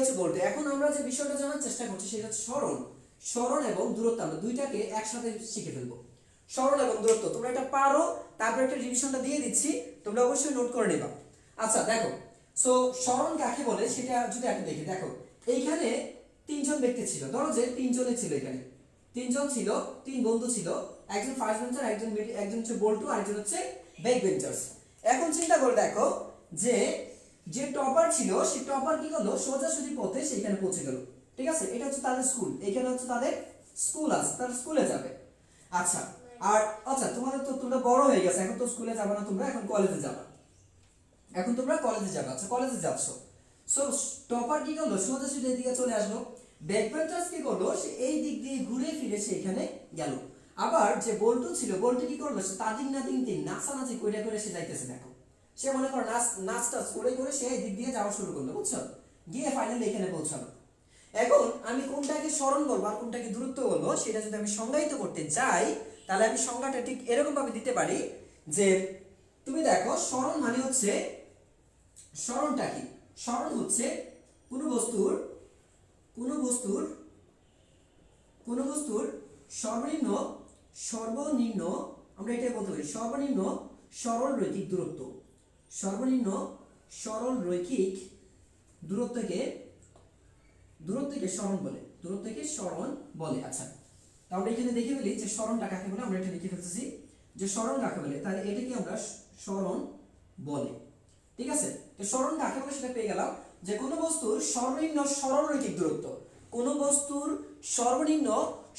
হচ্ছে বলতে। এখন আমরা যে বিষয়টা জানার চেষ্টা করছি সেটা হচ্ছে সরণ। সরণ এবং দূরত্ব আমরা দুইটাকে একসাথে শিখে ফেলবো। সরণ এবং দূরত্ব তোমরা এটা পারো, তারপর একটা রিভিশনটা দিয়ে দিচ্ছি, তোমরা অবশ্যই নোট করে নেবা। আচ্ছা দেখো, সো সরণ কাকে বলে সেটা যদি একটু দেখি। দেখো এইখানে তিনজন ব্যক্তি ছিল, ধরো যে তিনজনে ছিল, এখানে তিনজন ছিল, তিন বন্ধু ছিল, একজন ফার্স্ট বেঞ্চার, একজন হচ্ছে বল্টু, আরেকজন হচ্ছে ব্যাক বেঞ্চার্স। এখন চিন্তা করে দেখো যে যে টপার ছিল সেই টপার কি করলো, সোজাসুজি পথে সেখানে পৌঁছে গেল। ঠিক আছে, এটা হচ্ছে তাদের স্কুল, এখানে হচ্ছে তাদের স্কুল আছে, তারা স্কুলে যাবে। আচ্ছা আর আচ্ছা তোমাদের তো তোমরা বড় হয়ে গেছে, এখন তো স্কুলে যাবে না, তোমরা এখন কলেজে যাবে। এখন তোমরা কলেজে যাবে, আচ্ছা কলেজে যাচ্ছ। সো টপার কি করলো, সোজাসুজি এদিকে চলে আসলো। ব্যাকবেঞ্চার্স কি করলো, সে এই দিক দিয়ে ঘুরে ফিরে সে এখানে গেল। আবার যে বল্টু ছিল, বল্টু কি করলো, সে তাদিন না দিন দিন নাচানাচি কইরা করে সে যাইতেছে। দেখো সে মনে করো নাচ টাচ করে করে সে এই দিক দিয়ে যাওয়া শুরু করলো, বুঝছো, গিয়ে ফাইনালি এখানে পৌঁছালো। এখন আমি কোনটাকে সরণ বলবো আর কোনটাকে দূরত্ব বলবো সেটা যদি আমি সংজ্ঞায়িত করতে যাই, তাহলে আমি সংজ্ঞাটা ঠিক এরকম ভাবে দিতে পারি যে তুমি দেখো সরণ মানে হচ্ছে, সরণটা কি, সরণ হচ্ছে কোনো বস্তুর সর্বনিম্ন সর্বনিম্ন আমরা এটাই বলতে পারি সর্বনিম্ন সরল রৈখিক দূরত্ব। সর্বনিম্ন সরল রৈখিক দূরত্বকে সরণ বলে, দূরত্বকে সরণ বলে। আচ্ছা আমরা এখানে দেখে ফেলি যে সরণটা কাকে বলে, আমরা এটা লিখে ফেলতেছি যে সরণ কাকে বলে, তাহলে এটাকে আমরা সরণ বলে। ঠিক আছে, তো সরণ কাকে বলে সেটা পেয়ে গেলাম, যে কোনো বস্তুর সর্বনিম্ন সরল রৈখিক দূরত্ব, কোনো বস্তুর সর্বনিম্ন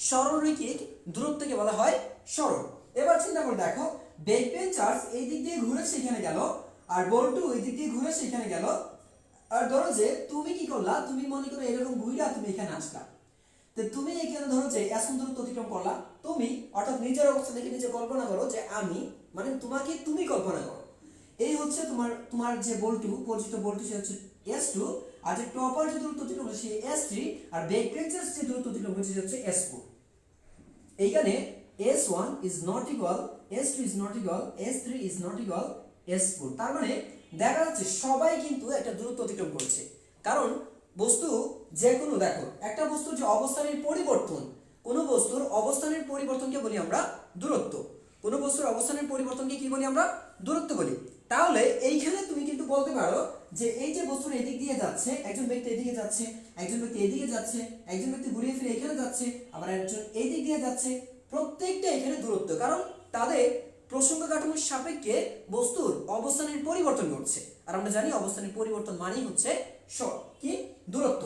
সরল রৈখিক দূরত্বকে বলা হয় সরণ। এবার চিন্তা করে দেখো, ব্যাকবেঞ্চার্স এই দিক দিয়ে ঘুরে সেখানে গেল, আর বল্টু এই দিক দিয়ে ঘুরে সেখানে গেল। আর ধরো যে তুমি কি করলা, তুমি মনে করো এরকম ঘুরা তুমি এখানে আসলা, তো তুমি এখানে ধরো যে এসন দূরত্ব অতিক্রম করলা, তুমি অর্থাৎ নিজের অবস্থা দেখে নিজে কল্পনা করো যে আমি, মানে তোমাকে তুমি কল্পনা করো এই হচ্ছে তোমার যে বল্টু, পরিচিত বল্টু সে হচ্ছে S2, আর যে টপার যে দূরত্ব অতিক্রম করছে সে S3, আর ব্যাকবেঞ্চার্স যে দূরত্ব অতিক্রম করছে সে হচ্ছে S4। এইখানে S1 is not equal, S2 is not equal, S3 is not equal, S4। তার মানে দেখা যাচ্ছে সবাই কিন্তু একটা দূরত্ব অতিক্রম করছে, কারণ বস্তু যে কোনো, দেখো একটা বস্তুর যে অবস্থানের পরিবর্তন, কোন বস্তুর অবস্থানের পরিবর্তনকে বলি আমরা দূরত্ব, কোন বস্তুর অবস্থানের পরিবর্তনকে কি বলি আমরা দূরত্ব বলি। তাহলে এইখানে তুমি কিন্তু বলতে পারো যে এই যে বস্তুর এদিক দিয়ে যাচ্ছে, একজন ব্যক্তি এদিকে যাচ্ছে, একজন ব্যক্তি এদিকে যাচ্ছে, একজন ব্যক্তি ঘুরিয়ে ফিরে এখানে যাচ্ছে, আবার একজন এই দিক দিয়ে যাচ্ছে, প্রত্যেকটা এখানে দূরত্ব, কারণ তাদের প্রসঙ্গ কাঠামোর সাপেক্ষে বস্তুর অবস্থানের পরিবর্তন ঘটছে। আর আমরা জানি অবস্থানের পরিবর্তন মানেই হচ্ছে কি দূরত্ব।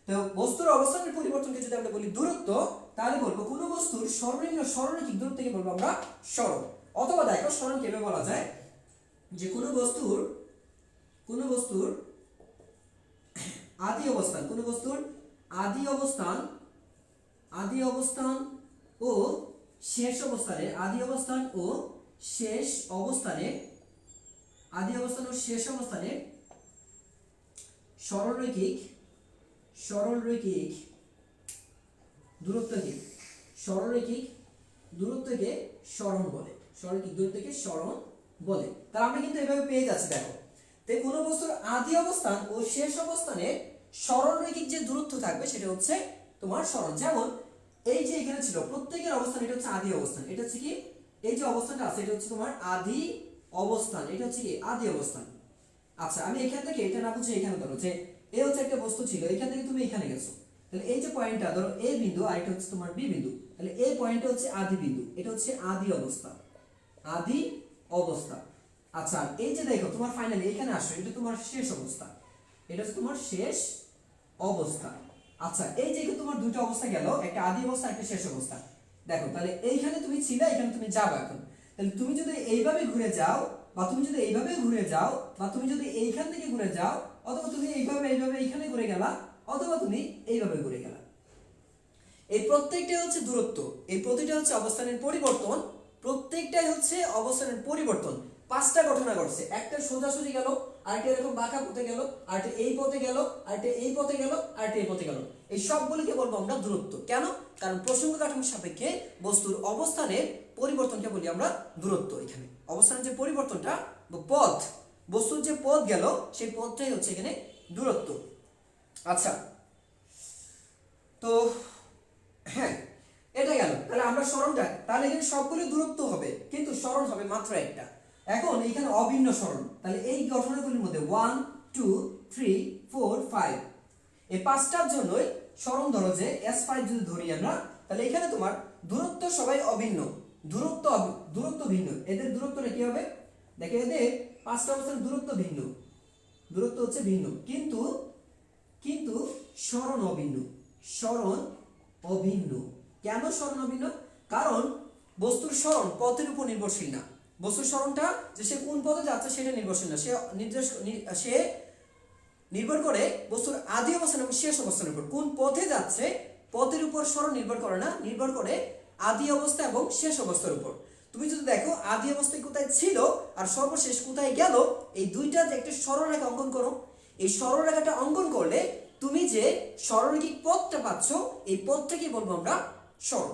তো বস্তুর অবস্থানের পরিবর্তনকে যদি আমরা বলি দূরত্ব, তাহলে বলবো কোনো বস্তুর সর্বনিম্ন সরলরৈখিক দূরত্বকে বলবো আমরা সরণ। অথবা দেখো সরণ কিভাবে বলা যায়, যে কোনো বস্তুর আদি অবস্থান, কোনো বস্তুর আদি অবস্থান ও শেষ অবস্থানে, আদি অবস্থান ও শেষ অবস্থানে সরলরৈখিক দূরত্বকে সরণ বলে, সরলরৈখিক দূরত্বকে সরণ বলে। তাহলে আমরা কিন্তু এভাবে পেয়ে যাচ্ছি। দেখো তাই কোনো বস্তুর আদি অবস্থান ও শেষ অবস্থানে সরলরৈখিক যে দূরত্ব থাকবে সেটা হচ্ছে তোমার সরণ। যেমন এই যে এখানে ছিল প্রত্যেকের অবস্থান, এটা হচ্ছে আদি অবস্থান, এটা হচ্ছে কি এই যে অবস্থানটা আছে এটা হচ্ছে তোমার আদি অবস্থান, এটা হচ্ছে কি আদি অবস্থান। আচ্ছা আমি এখান থেকে এটা না বুঝে এখানে ধরো যে এই হচ্ছে একটা বস্তু ছিল, এখান থেকে তুমি এখানে গেছো, তাহলে এই যে পয়েন্টটা ধরো এ বিন্দু আর এটা হচ্ছে তোমার বি বিন্দু, তাহলে এই পয়েন্টটা হচ্ছে আদি বিন্দু, এটা হচ্ছে আদি অবস্থা। আচ্ছা এই যে দেখো তোমার ফাইনালি এখানে আসো, এটা তোমার শেষ অবস্থা, এটা হচ্ছে তোমার শেষ অবস্থা। আচ্ছা এই যে তোমার দুটো অবস্থা গেল, একটা আদি অবস্থা একটা শেষ অবস্থা। দেখো তাহলে এইখানে তুমি ছিলে, এখানে তুমি যাবে এখন, তাহলে তুমি যদি এইভাবে ঘুরে যাও, বা তুমি যদি এইভাবে ঘুরে যাও, বা তুমি যদি এইখান থেকে ঘুরে যাও, অথবা তুমি এইভাবে এইখানে ঘুরে গেলা, অথবা তুমি এইভাবে ঘুরে গেলা, এই প্রত্যেকটাই হচ্ছে দূরত্ব, এই প্রতিটা হচ্ছে অবস্থানের পরিবর্তন, প্রত্যেকটাই হচ্ছে অবস্থানের পরিবর্তন। পাঁচটা ঘটনা ঘটছে, একটা সোজাসুজি গেল, আরেকটা এরকম বাঁকা পথে গেল, আরেকটা এই পথে গেল, আরেকটা এই পথে গেল, আরেকটা এই পথে গেল। এই সবগুলিকে বলবো আমরা দূরত্ব। কেন? কারণ প্রসঙ্গ কাঠামোর সাপেক্ষে বস্তুর অবস্থানের পরিবর্তনকে বলি আমরা দূরত্ব। এখানে অবস্থানের যে পরিবর্তনটা পথ, বস্তুর যে পথ গেল সেই পথটাই হচ্ছে এখানে দূরত্ব। আচ্ছা, তো হ্যাঁ, এটা গেল। তাহলে আমরা সরণটা, তাহলে এখানে সবগুলো দূরত্ব হবে কিন্তু সরণ হবে মাত্র একটা। এখন এখানে অভিন্ন সরণ, তাহলে এই গঠনগুলির মধ্যে 1 2 3 4 5, এই পাঁচটার জন্যই সরণ ধরো যে S5 যদি ধরি আমরা, তাহলে এখানে তোমার দূরত্ব সবাই অভিন্ন, দূরত্ব ভিন্ন, এদের দূরত্বটা কি হবে দেখো, এদের পাঁচটা অবস্থানের দূরত্ব ভিন্ন, দূরত্ব হচ্ছে ভিন্ন, কিন্তু কিন্তু সরণ অভিন্ন, সরণ অভিন্ন। কেন সরণ অভিন্ন? কারণ বস্তুর সরণ পথের উপর নির্ভরশীল না, বস্তুর সরণটা যে সে কোন পথে যাচ্ছে সেটা নির্ভরশীল না, সে নির্ভর করে বস্তুর আদি অবস্থান এবং শেষ অবস্থানের উপর। কোন পথে যাচ্ছে পথের উপর সরণ নির্ভর করে না, নির্ভর করে আদি অবস্থা এবং শেষ অবস্থার উপর। তুমি যদি দেখো আদি অবস্থায় কোথায় ছিল আর সর্বশেষ কোথায় গেল, এই দুইটা যে একটা সরলরেখা অঙ্কন করো, এই সরলরেখাটা অঙ্কন করলে তুমি যে সরলরৈখিক পথটা পাচ্ছ, এই পথটাকে বলবো আমরা সরণ।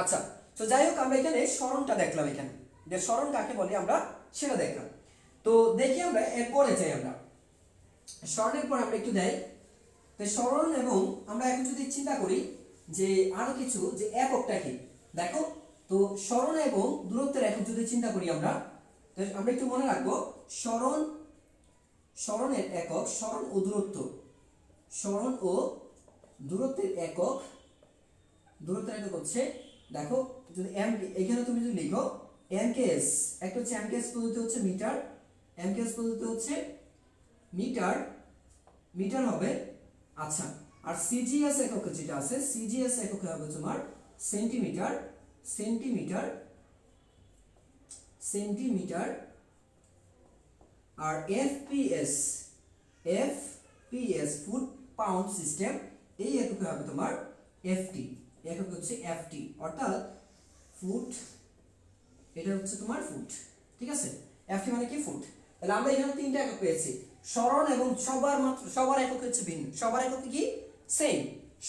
আচ্ছা, তো যাই হোক, আমরা এখানে সরণটা দেখলাম, এখানে যে সরণ কাকে বলে আমরা সেটা দেখলাম। তো দেখি আমরা এরপরে যাই, আমরা সরণের পর আমরা একটু দেই। তো সরণ এবং আমরা এখন যদি চিন্তা করি যে আরো কিছু, যে এককটা কি দেখো, তো সরণ এবং দূরত্বের একক যদি চিন্তা করি আমরা, তো আমরা একটু মনে রাখবো সরণের একক, সরণ ও দূরত্ব, সরণ ও দূরত্বের একক, দূরত্বের একক হচ্ছে দেখো, যদি এম, এখানে তুমি যদি লিখো এমকেএস, একটা হচ্ছে এমকেএস পদ্ধতি হচ্ছে মিটার, এমকেএস পদ্ধতি হচ্ছে মিটার, মিটার হবে। আচ্ছা, আর সিজিএস একক যেটা আছে, সিজিএস একক হবে তোমার সেন্টিমিটার, সেন্টিমিটার, সেন্টিমিটার। আর FPS, FPS foot pound system, এই এককে হবে তোমার এফটি, একক হচ্ছে এফটি, অর্থাৎ ফুট, এটা হচ্ছে তোমার ফুট, ঠিক আছে, এফটি মানে কি ফুট। তাহলে আমরা এখানে তিনটা একক পেয়েছি, সরণ এবং সবার একক হচ্ছে ভিন্ন, সবার একক কি সেম,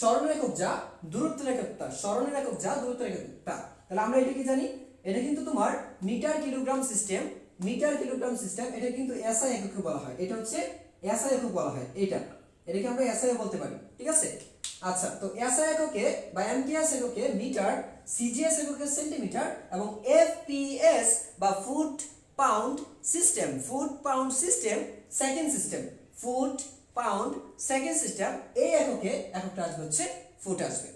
সরণের একক যা দূরত্বের একক তা, সরণের একক যা দূরত্বের একক তা। তাহলে আমরা এটা কি জানি, এটা কিন্তু তোমার metre kilogram system, metre kilogram system, এটা কিন্তু এসআই এককে বলা হয়, এটা হচ্ছে এসআই একক বলা হয়, এটাকে আমরা এসআই বলতে পারি, ঠিক আছে। আচ্ছা, তো এসআই এককে বা এমকেএস এককে মিটার, সিজিএস এককে সেন্টিমিটার এবং এফপিএস বা foot pound system, foot pound system second system, foot pound second system, এই এককটা আসবে হচ্ছে ফুট আসবে।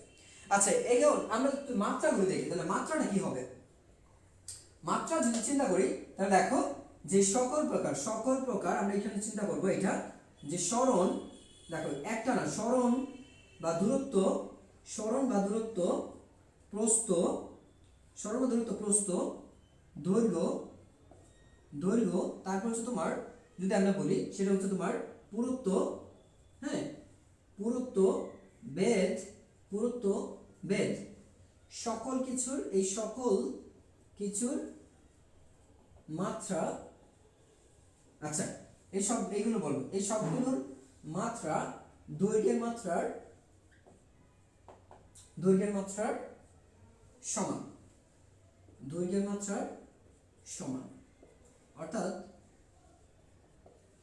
আচ্ছা, এখন আমরা মাত্রাগুলো দেখি, তাহলে মাত্রাটা কি হবে। মাত্রা যদি চিন্তা করি তাহলে দেখো, যে সকল প্রকার আমরা এখানে চিন্তা করব, এটা যে সরণ, দেখো একটা না, সরণ বা দূরত্ব, সরণ বা দূরত্ব প্রস্থ, সরণ বা দূরত্ব প্রস্থ, দৈর্ঘ্য, দৈর্ঘ্য, তারপর হচ্ছে তোমার যদি আমরা বলি সেটা হচ্ছে তোমার পুরুত্ব, হ্যাঁ পুরুত্ব, বেধ, পুরুত্ব, বেধ, সকল কিছুর, এই সকল কিছুর মাত্রা। আচ্ছা, এই সব এইগুলো বলবো, এই সবগুলোর মাত্রা দৈর্ঘ্যের মাত্রার, দৈর্ঘ্যের মাত্রার সমান, দৈর্ঘ্যের মাত্রার সমান, অর্থাৎ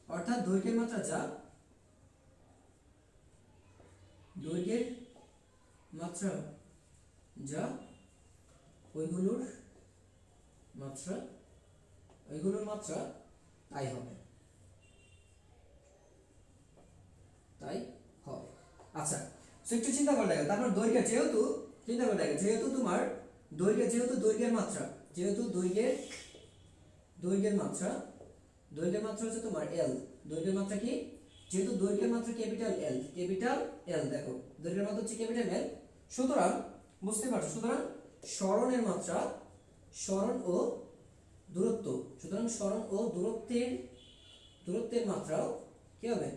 অর্থাৎ দৈর্ঘ্যের মাত্রা যা, দৈর্ঘ্যের মাত্রা যা ওইগুলোর মাত্রা, ওইগুলোর মাত্রা তাই হবে, তাই হবে। আচ্ছা, তো একটু চিন্তা করে দেখো, তারপর দৈর্ঘ্য, যেহেতু চিন্তা করে দেখো, যেহেতু তোমার দৈর্ঘ্য, যেহেতু দৈর্ঘ্যের মাত্রা, যেহেতু দৈর্ঘ্যের মাত্রা, দৈর্ঘ্যের মাত্রা হচ্ছে তোমার এল, দৈর্ঘ্যের মাত্রা কি, যেহেতু দৈর্ঘ্যের মাত্রা ক্যাপিটাল এল, ক্যাপিটাল এল, দেখো দৈর্ঘ্যের মাত্রা হচ্ছে ক্যাপিটাল এল, সুতরাং বুঝতে পারছো, সুতরাং সরণের মাত্রা, সরণ ও দূরত্ব, সুতরাং সরণ ও দূরত্বের মাত্রাও কি হবে,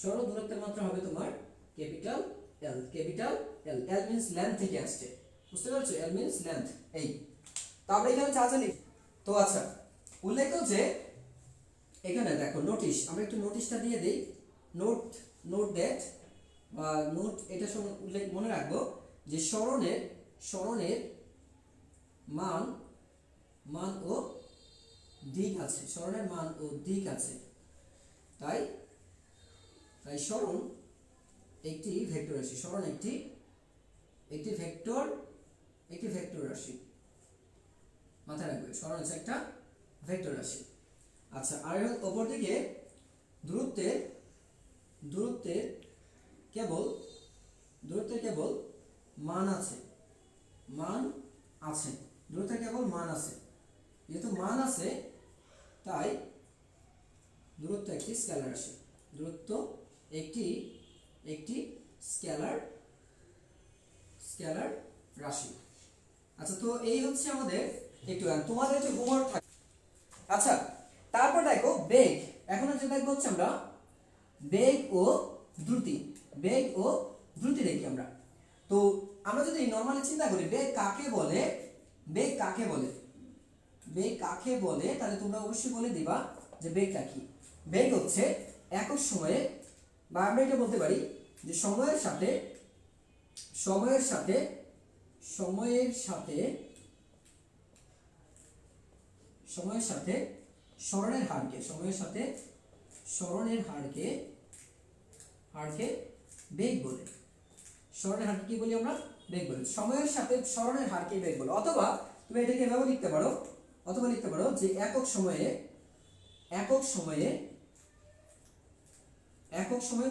সরণ ও দূরত্বের মাত্রা হবে তোমার ক্যাপিটাল এল, ক্যাপিটাল এল, এল মিন্স লেন্থ থেকে আসছে, বুঝতে পারছো, এল মিন্স লেন্থ। এই তো আমরা এখানে যা জানি, তো আচ্ছা উল্লেখ যে এখানে দেখো নোটিশ, আমরা একটু নোটিশটা দিয়ে দিই, নোট দ্যাট বা নোট, এটা উল্লেখ মনে রাখবো যে সরণের মান ও দিক আছে, সরণের মান ও দিক আছে, তাই সরণ একটি ভেক্টর রাশি, সরণ একটি ভেক্টর রাশি, মাথায় রাখবে সরণ হচ্ছে একটা ভেক্টর রাশি। আচ্ছা, আর অপর দিকে দূরত্বের কেবল মান আছে, দূরত্বের কেবল মান আছে। যেহেতু মান আছে তাই দূরত্ব একটি স্কেলার রাশি, দূরত্ব একটি স্কেলার রাশি। আচ্ছা, তো এই হচ্ছে আমাদের একটু তোমাদের যে হোমওয়ার্ক থাকে। আচ্ছা, তারপর দেখো বেগ। এখন যে দেখবো হচ্ছে আমরা বেগ ও দ্রুতি দেখি আমরা। তো আমরা যদি নরমালি চিন্তা করি বেগ কাকে বলে তাহলে তোমরা অবশ্যই বলে দিবা যে বেগটা কি। বেগ হচ্ছে একক সময়ে, বা আমরা এটা বলতে পারি যে সময়ের সাথে সরণের হারকে বেগ বলে। সরণের হারকে কি বলি আমরা? বেগ বলি। সময়ের সাথে সরণের হারকে বেগ বলে। অথবা তুমি এটাকে এভাবে লিখতে পারো, যে একক সময়ে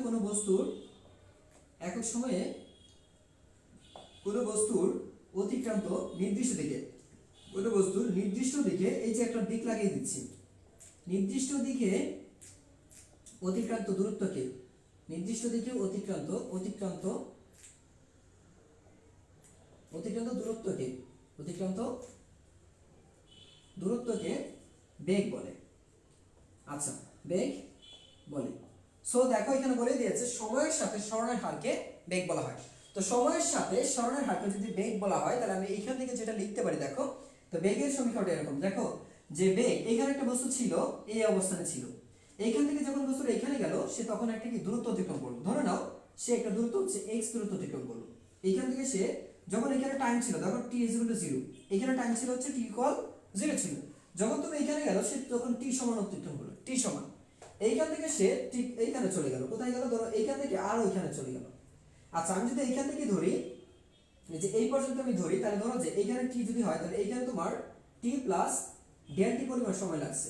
কোনো বস্তুর অতিক্রান্ত নির্দিষ্ট দিকে, এই যে একটা দিক লাগিয়ে দিচ্ছি, নির্দিষ্ট দিকে অতিক্রান্ত দূরত্বকে দূরত্বকে বেগ বলে। আচ্ছা, বেগ বলে। সো দেখো এখানে বলে দিয়েছে সময়ের সাথে সরণের হারকে বেগ বলা হয়। তো সময়ের সাথে সরণের হারকে যদি বেগ বলা হয় তাহলে আমি এখান থেকে যেটা লিখতে পারি, দেখো তো বেগের সমীকরণটা এরকম। দেখো যে বেগ, এখানে একটা বস্তু ছিল, এই অবস্থানে ছিল, এইখান থেকে যখন বস্তুটা এখানে গেল সে তখন একটা কি দূরত্ব অতিক্রম করলো। ধরে নাও সে একটা দূরত্ব হচ্ছে x দূরত্ব অতিক্রম করলো। এইখান থেকে সে যখন এখানে টাইম ছিল, দেখো t = 0, এখানে টাইম ছিল হচ্ছে t = 0 ছিল। যখন তুমি এখানে গেল সে তখন t সমান অতিক্রম করলো, t সমান। এইখান থেকে সে ঠিক এইখানে চলে গেল। কোথায় গেল? ধরো এইখান থেকে আর ওইখানে চলে গেল। আচ্ছা, আমি যদি এইখান থেকে ধরি, যে এই পর্যন্ত আমি ধরি, তাহলে ধরো যে এইখানে t যদি হয় তাহলে এইখানে তোমার t প্লাস ∆t পরিমাণ সময় লাগছে,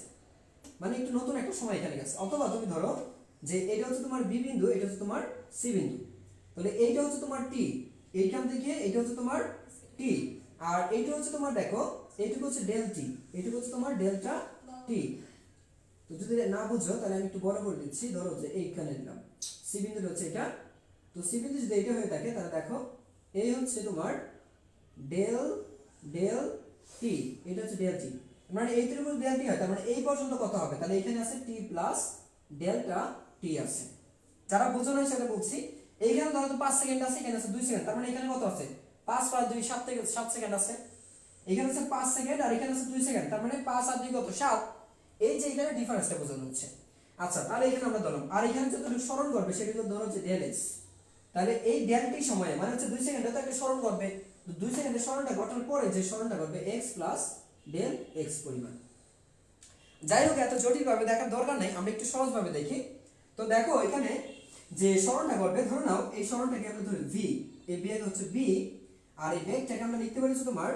মানে একটু নতুন একটা সময় এখানে গেছে। অথবা তুমি ধরো যে এটা হচ্ছে তোমার b বিন্দু, এটা হচ্ছে তোমার c বিন্দু, তাহলে এইটা হচ্ছে তোমার t, এইখান থেকে এটা হচ্ছে তোমার t, আর এইটা হচ্ছে তোমার, দেখো এইটুকু হচ্ছে ∆t, এইটুকু হচ্ছে তোমার ∆t। তো যদি না বুঝো তাহলে আমি একটু বড় করে দিচ্ছি। ধরো যে এইখানে দিলাম c বিন্দু হচ্ছে এটা, তো c বিন্দু যদি এটা হয়ে থাকে তাহলে দেখো এই হচ্ছে তোমার ∆t, এটা হচ্ছে ∆t, মানে এইটার উপর ∆t হয়, তার মানে এই পর্যন্ত কত হবে? তাহলে এখানে আছে t প্লাস ∆t আছে। যারা বুঝো না সেটা বলছি, এইখানে ধরো তো 5 সেকেন্ড আছে, এখানে আছে 2 সেকেন্ড, তার মানে এখানে কত আছে? 5 + 2 7 সেকেন্ড আছে। এখানে আছে 5 সেকেন্ড আর এখানে আছে 2 সেকেন্ড, তার মানে 5 আর 2 কত? 7। এই যে এখানে ডিফারেন্সটা বোঝানো হচ্ছে। আচ্ছা, তাহলে এখানে আমরা ধরলাম, আর এখানে যতটুকু সরণ করবে সেটা তো ধরো হচ্ছে ∆x, তাহলে এই ∆t সময়ে মানে হচ্ছে 2 সেকেন্ডে তো একটা সরণ করবে, তো 2 সেকেন্ডে সরণটা ঘটার পরে যে সরণটা করবে x প্লাস ∆x পরিমাণ। যাই হোক, এত জটিল ভাবে দেখার দরকার নেই, আমরা একটু সহজ ভাবে দেখি। তো দেখো এখানে যে সরণটা করবে, ধরে নাও এই সরণটাকে আমরা ধরি v, এই বেগ হচ্ছে v, আর এই বেগটাকে আমরা লিখতে পারি তোমার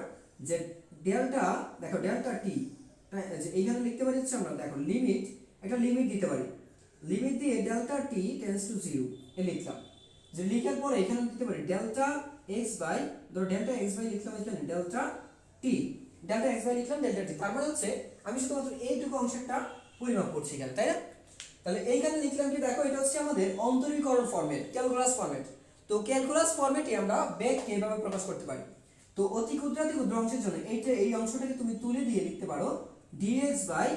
যে ডেল্টা, দেখো ∆t, যে এইখানে লিখতে পারি হচ্ছে আমরা, দেখো লিমিট, একটা লিমিট দিতে পারি, লিমিট দিয়ে ∆t টেন্ডস টু 0 এ লিখলাম। যে লিখার পরে এখানে দিতে পারি ∆x বাই, ধরো ∆x বাই লিখলাম এখানে ∆t, ∆x বাই লিখলাম ∆t, তার মানে হচ্ছে আমি শুধুমাত্র এইটুকু অংশটা পরিমাপ করছি এখানে, তাই না? তাহলে এইখানে লিখলাম কি, দেখো এটা হচ্ছে আমাদের অন্তরীকরণ ফরম্যাট, ক্যালকুলাস ফরম্যাট। তো ক্যালকুলাস ফরম্যাটে আমরা বেগকে এভাবে প্রকাশ করতে পারি। তো অতি ক্ষুদ্রাতি ক্ষুদ্র অংশের জন্য এই অংশটাকে তুমি তুলে দিয়ে লিখতে পারো dx বাই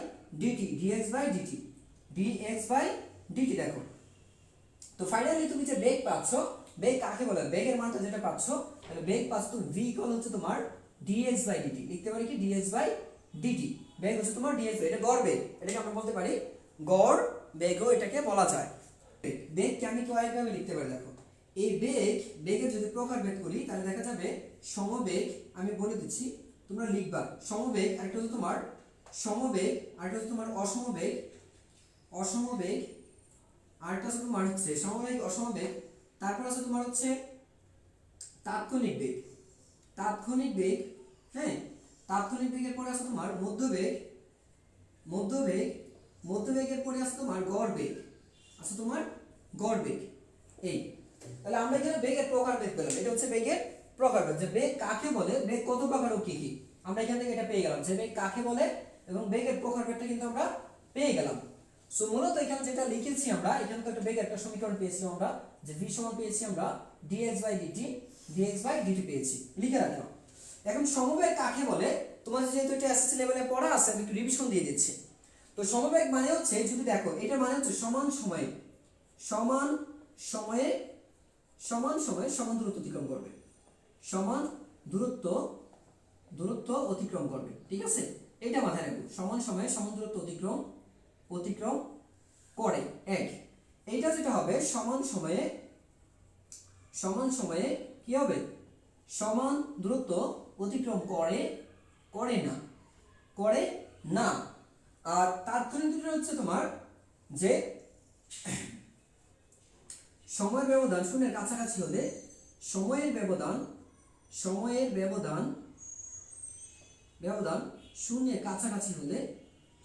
dt, দেখো। তো ফাইনালি তুমি যে বেগ পাচ্ছ, বেগ কাকে বলে? বেগের মানটা যেটা পাচ্ছ, তাহলে বেগ পাচ্ছ তো v হচ্ছে তোমার dx বাই dt, লিখতে পারি কি dx বাই dt, বেগ হচ্ছে তোমার dx, এটা গড় বেগ, এটাকে আমরা বলতে পারি গড় বেগও এটাকে বলা যায়। বেগকে আমি কয়েকভাবে লিখতে পারি, দেখো এই বেগের যদি প্রকারভেদ করি তাহলে দেখা যাবে সমবেগ, আমি বলে দিচ্ছি তোমরা লিখবা, সমবেগ একটা হচ্ছে তোমার সমবেগ, আরেকটা হচ্ছে তোমার অসমবেগ, আর একটা হচ্ছে তোমার হচ্ছে সমবেগ অসমবেগ, তারপর আছে তোমার হচ্ছে তাৎক্ষণিক বেগ, তাৎক্ষণিক বেগ, হ্যাঁ তাৎক্ষণিক বেগের পরে আছে তোমার মধ্যবেগ, মধ্যবেগ, মধ্যবেগের পরে আছে তোমার গড় বেগ, আছে তোমার গড় বেগ। এই তাহলে আমরা এখানে বেগের প্রকারভেদ পেলাম, এটা হচ্ছে বেগের প্রকারভেদ, যে বেগ কাকে বলে, বেগ কত প্রকার ও কি কি, আমরা এখান থেকে এটা পেয়ে গেলাম যে বেগ কাকে বলে এবং বেগের প্রকারভেদটা কিন্তু আমরা পেয়ে গেলাম। সো মূলত এখানে যেটা লিখেছি আমরা, এখানে তো একটা বেগের একটা সমীকরণ পেয়েছিলাম আমরা, যে v সমান পেয়েছি আমরা dx/dt, dx/dt পেয়েছি, লিখে রাখলাম। এখন সমবেগ কাকে বলে, তোমাদের যেহেতু এটা এসএসসি লেভেলে পড়া আছে আমি একটু রিভিশন দিয়ে দিচ্ছি। তো সমবেগ মানে হচ্ছে, যদি দেখো এটা মানে হচ্ছে সমান সময়ে, সমান সময়ে, সমান সময়ে সমান দূরত্ব অতিক্রম করবে, সমান দূরত্ব, দূরত্ব অতিক্রম করবে, ঠিক আছে, এটা মাথায় রাখবো, সমান সময়ে সমান দূরত্ব অতিক্রম, অতিক্রম করে। এক, এইটা যেটা হবে সমান সময়ে, সমান সময়ে কি হবে, সমান দূরত্ব অতিক্রম করে, করে না, করে না। আর তাৎক্ষণিক দুটো হচ্ছে তোমার যে সময়ের ব্যবধান শূন্যের কাছাকাছি হলে, সময়ের ব্যবধান, সময়ের ব্যবধান, ব্যবধান শূন্যের কাছাকাছি হলে,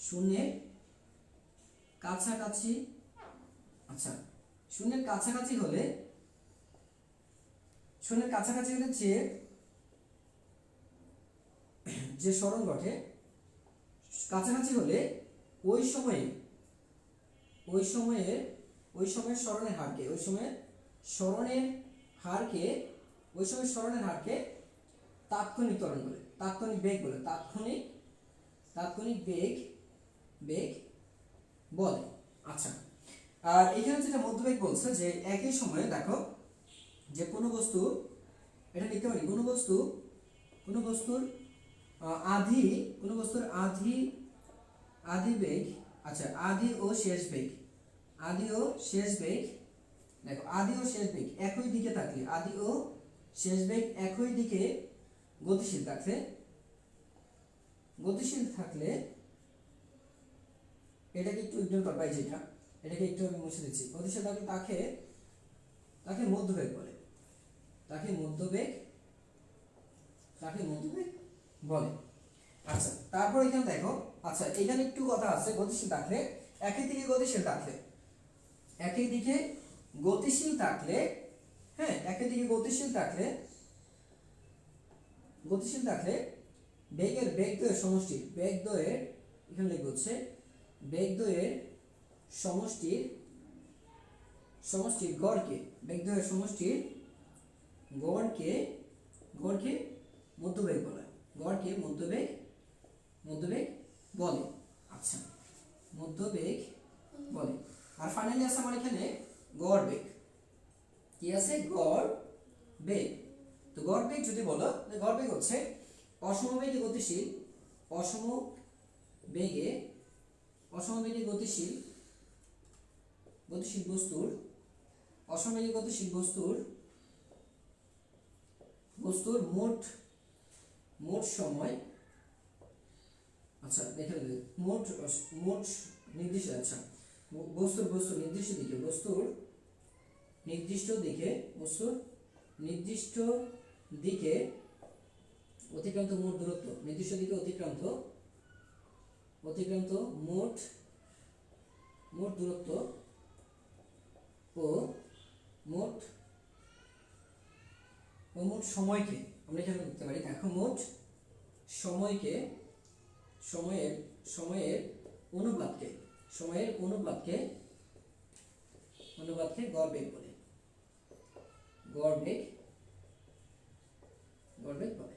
শূন্যের কাছাকাছি, আচ্ছা শূন্যের কাছাকাছি হলে, শূন্যের কাছাকাছি হলে যে সরণ ঘটে, কাছাকাছি হলে ওই সময়ে, ওই সময়ে, ওই সময়ের স্মরণের হারকে, ওই সময়ের স্মরণের হারকে, ওই সময়ের স্মরণের হারকে তাৎক্ষণিক ত্বরণ বলে, তাৎক্ষণিক বেগ বলে, তাৎক্ষণিক, তাৎক্ষণিক বেগ, বেগ বলে। আচ্ছা, আর এখানে যেটা মধ্যবেগ বলছে যে একই সময়ে দেখো যে কোনো বস্তু, এটা লিখতে পারি কোনো বস্তু, কোনো বস্তুর আদি, কোনো বস্তুর আদি, আদি বেগ, আচ্ছা আদি ও শেষ বেগ, আদি ও শেষ বেগ, দেখো আদি ও শেষ বেগ একই দিকে থাকলে, আদি ও শেষ বেগ একই দিকে গতিশীল থাকলে, গতিশীল থাকলে, এটাকে একটু ইগনোর করবা, এই যেটা এটাকে একটু আমি মুছে দিচ্ছি, গতিশীল থাকলে তাকে, তাকে মধ্যবেগ বলে, তাকে মধ্যবেগ, তাকে মধ্যবেগ বলে। আচ্ছা তারপর এখানে দেখো, আচ্ছা এখানে একটু কথা আছে, গতিশীল থাকলে, একই দিকে গতিশীল থাকলে, একই দিকে গতিশীল থাকলে, হ্যাঁ একই দিকে গতিশীল থাকলে, গতিশীল থাকলে বেগের, বেগদ্বয়ের সমষ্টি, বেগদ্বয়ের, এখানে লিখব হচ্ছে বেগদ্বয়ের সমষ্টির, সমষ্টির গড়কে, বেগদ্বয়ের সমষ্টির গড়কে, গড়কে মধ্যবেগ বলে, গড়কে মধ্যবেগ, মধ্যবেগ বলে। আচ্ছা মধ্যবেগ বলে। আর ফাইনালি আছে আমার এখানে গড় বেগ, কি আছে, গড় বেগ। তো গড় বেগ যদি বলো, গড় বেগ হচ্ছে অসমবেগে গতিশীল, অসম বেগে, অসমবেগে গতিশীল, গতিশীল বস্তুর, অসমবেগে গতিশীল বস্তুর, বস্তুর মোট, মোট সময়, আচ্ছা দেখে মোট, মোট নির্দিষ্ট, আচ্ছা বস্তুর, বস্তুর নির্দিষ্ট দিকে, বস্তুর নির্দিষ্ট দিকে, বস্তুর নির্দিষ্ট দিকে অতিক্রান্ত মোট দূরত্ব, নির্দিষ্ট দিকে অতিক্রান্ত, অতিক্রান্ত মোট, মোট দূরত্ব ও মোট, ও মোট সময়কে আমরা এখানে লিখতে পারি, দেখো মোট সময়কে, সময়ের, সময়ের অনুপাতকে, সময়ের অনুপাতকে, অনুপাতকে গড় বেগ বলে, গড় বেগ, গড় বেগ বলে।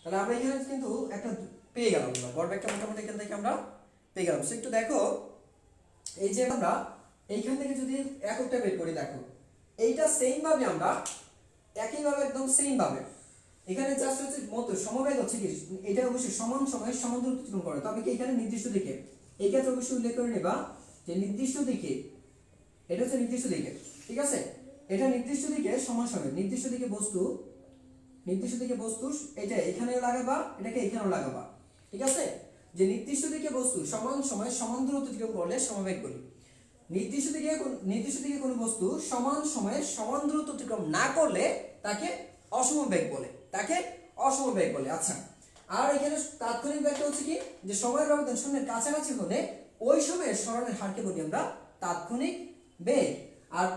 তাহলে আমরা এখানে কিন্তু একটা পেয়ে গেলাম, গড় বেগটা মোটামুটি এখান থেকে আমরা পেয়ে গেলাম। একটু দেখো এই যে আমরা এইখান থেকে যদি এককটা বের করি, দেখো এইটা সেম ভাবে আমরা একইভাবে একদম সেম ভাবে এখানে জাস্ট হচ্ছে মত সমবেগ হচ্ছে কি, এটা অবশ্যই সমান সময়ে সমান দূরত্ব অতিক্রম করে, তবে কি এখানে নির্দিষ্ট দিকে, এই ক্ষেত্রে অবশ্যই উল্লেখ করে নেবা যে নির্দিষ্ট দিকে, এটা হচ্ছে নির্দিষ্ট দিকে, ঠিক আছে, এটা নির্দিষ্ট দিকে সমান সময়, নির্দিষ্ট দিকে বস্তু, নির্দিষ্ট দিকে বস্তু, এটা এখানেও লাগাবা, এটাকে এখানেও লাগাবা, ঠিক আছে, যে নির্দিষ্ট দিকে বস্তু সমান সময়ে সমান দূরত্ব অতিক্রম করলে সমবেগ বলি। নির্দিষ্ট দিকে কোনো বস্তু সমান সময়ে সমান দূরত্ব অতিক্রম না করলে তাকে অসমবেগ বলে, তাকে অসমবেগ বলে। আচ্ছা, আর এখানে তাৎক্ষণিক বেগটা হচ্ছে কি, যে সময়ের ব্যবধান শূন্যের কাছাকাছি হলে ওই সময়ের সরণের হারকে বলি আমরা তাৎক্ষণিক বেগ। আর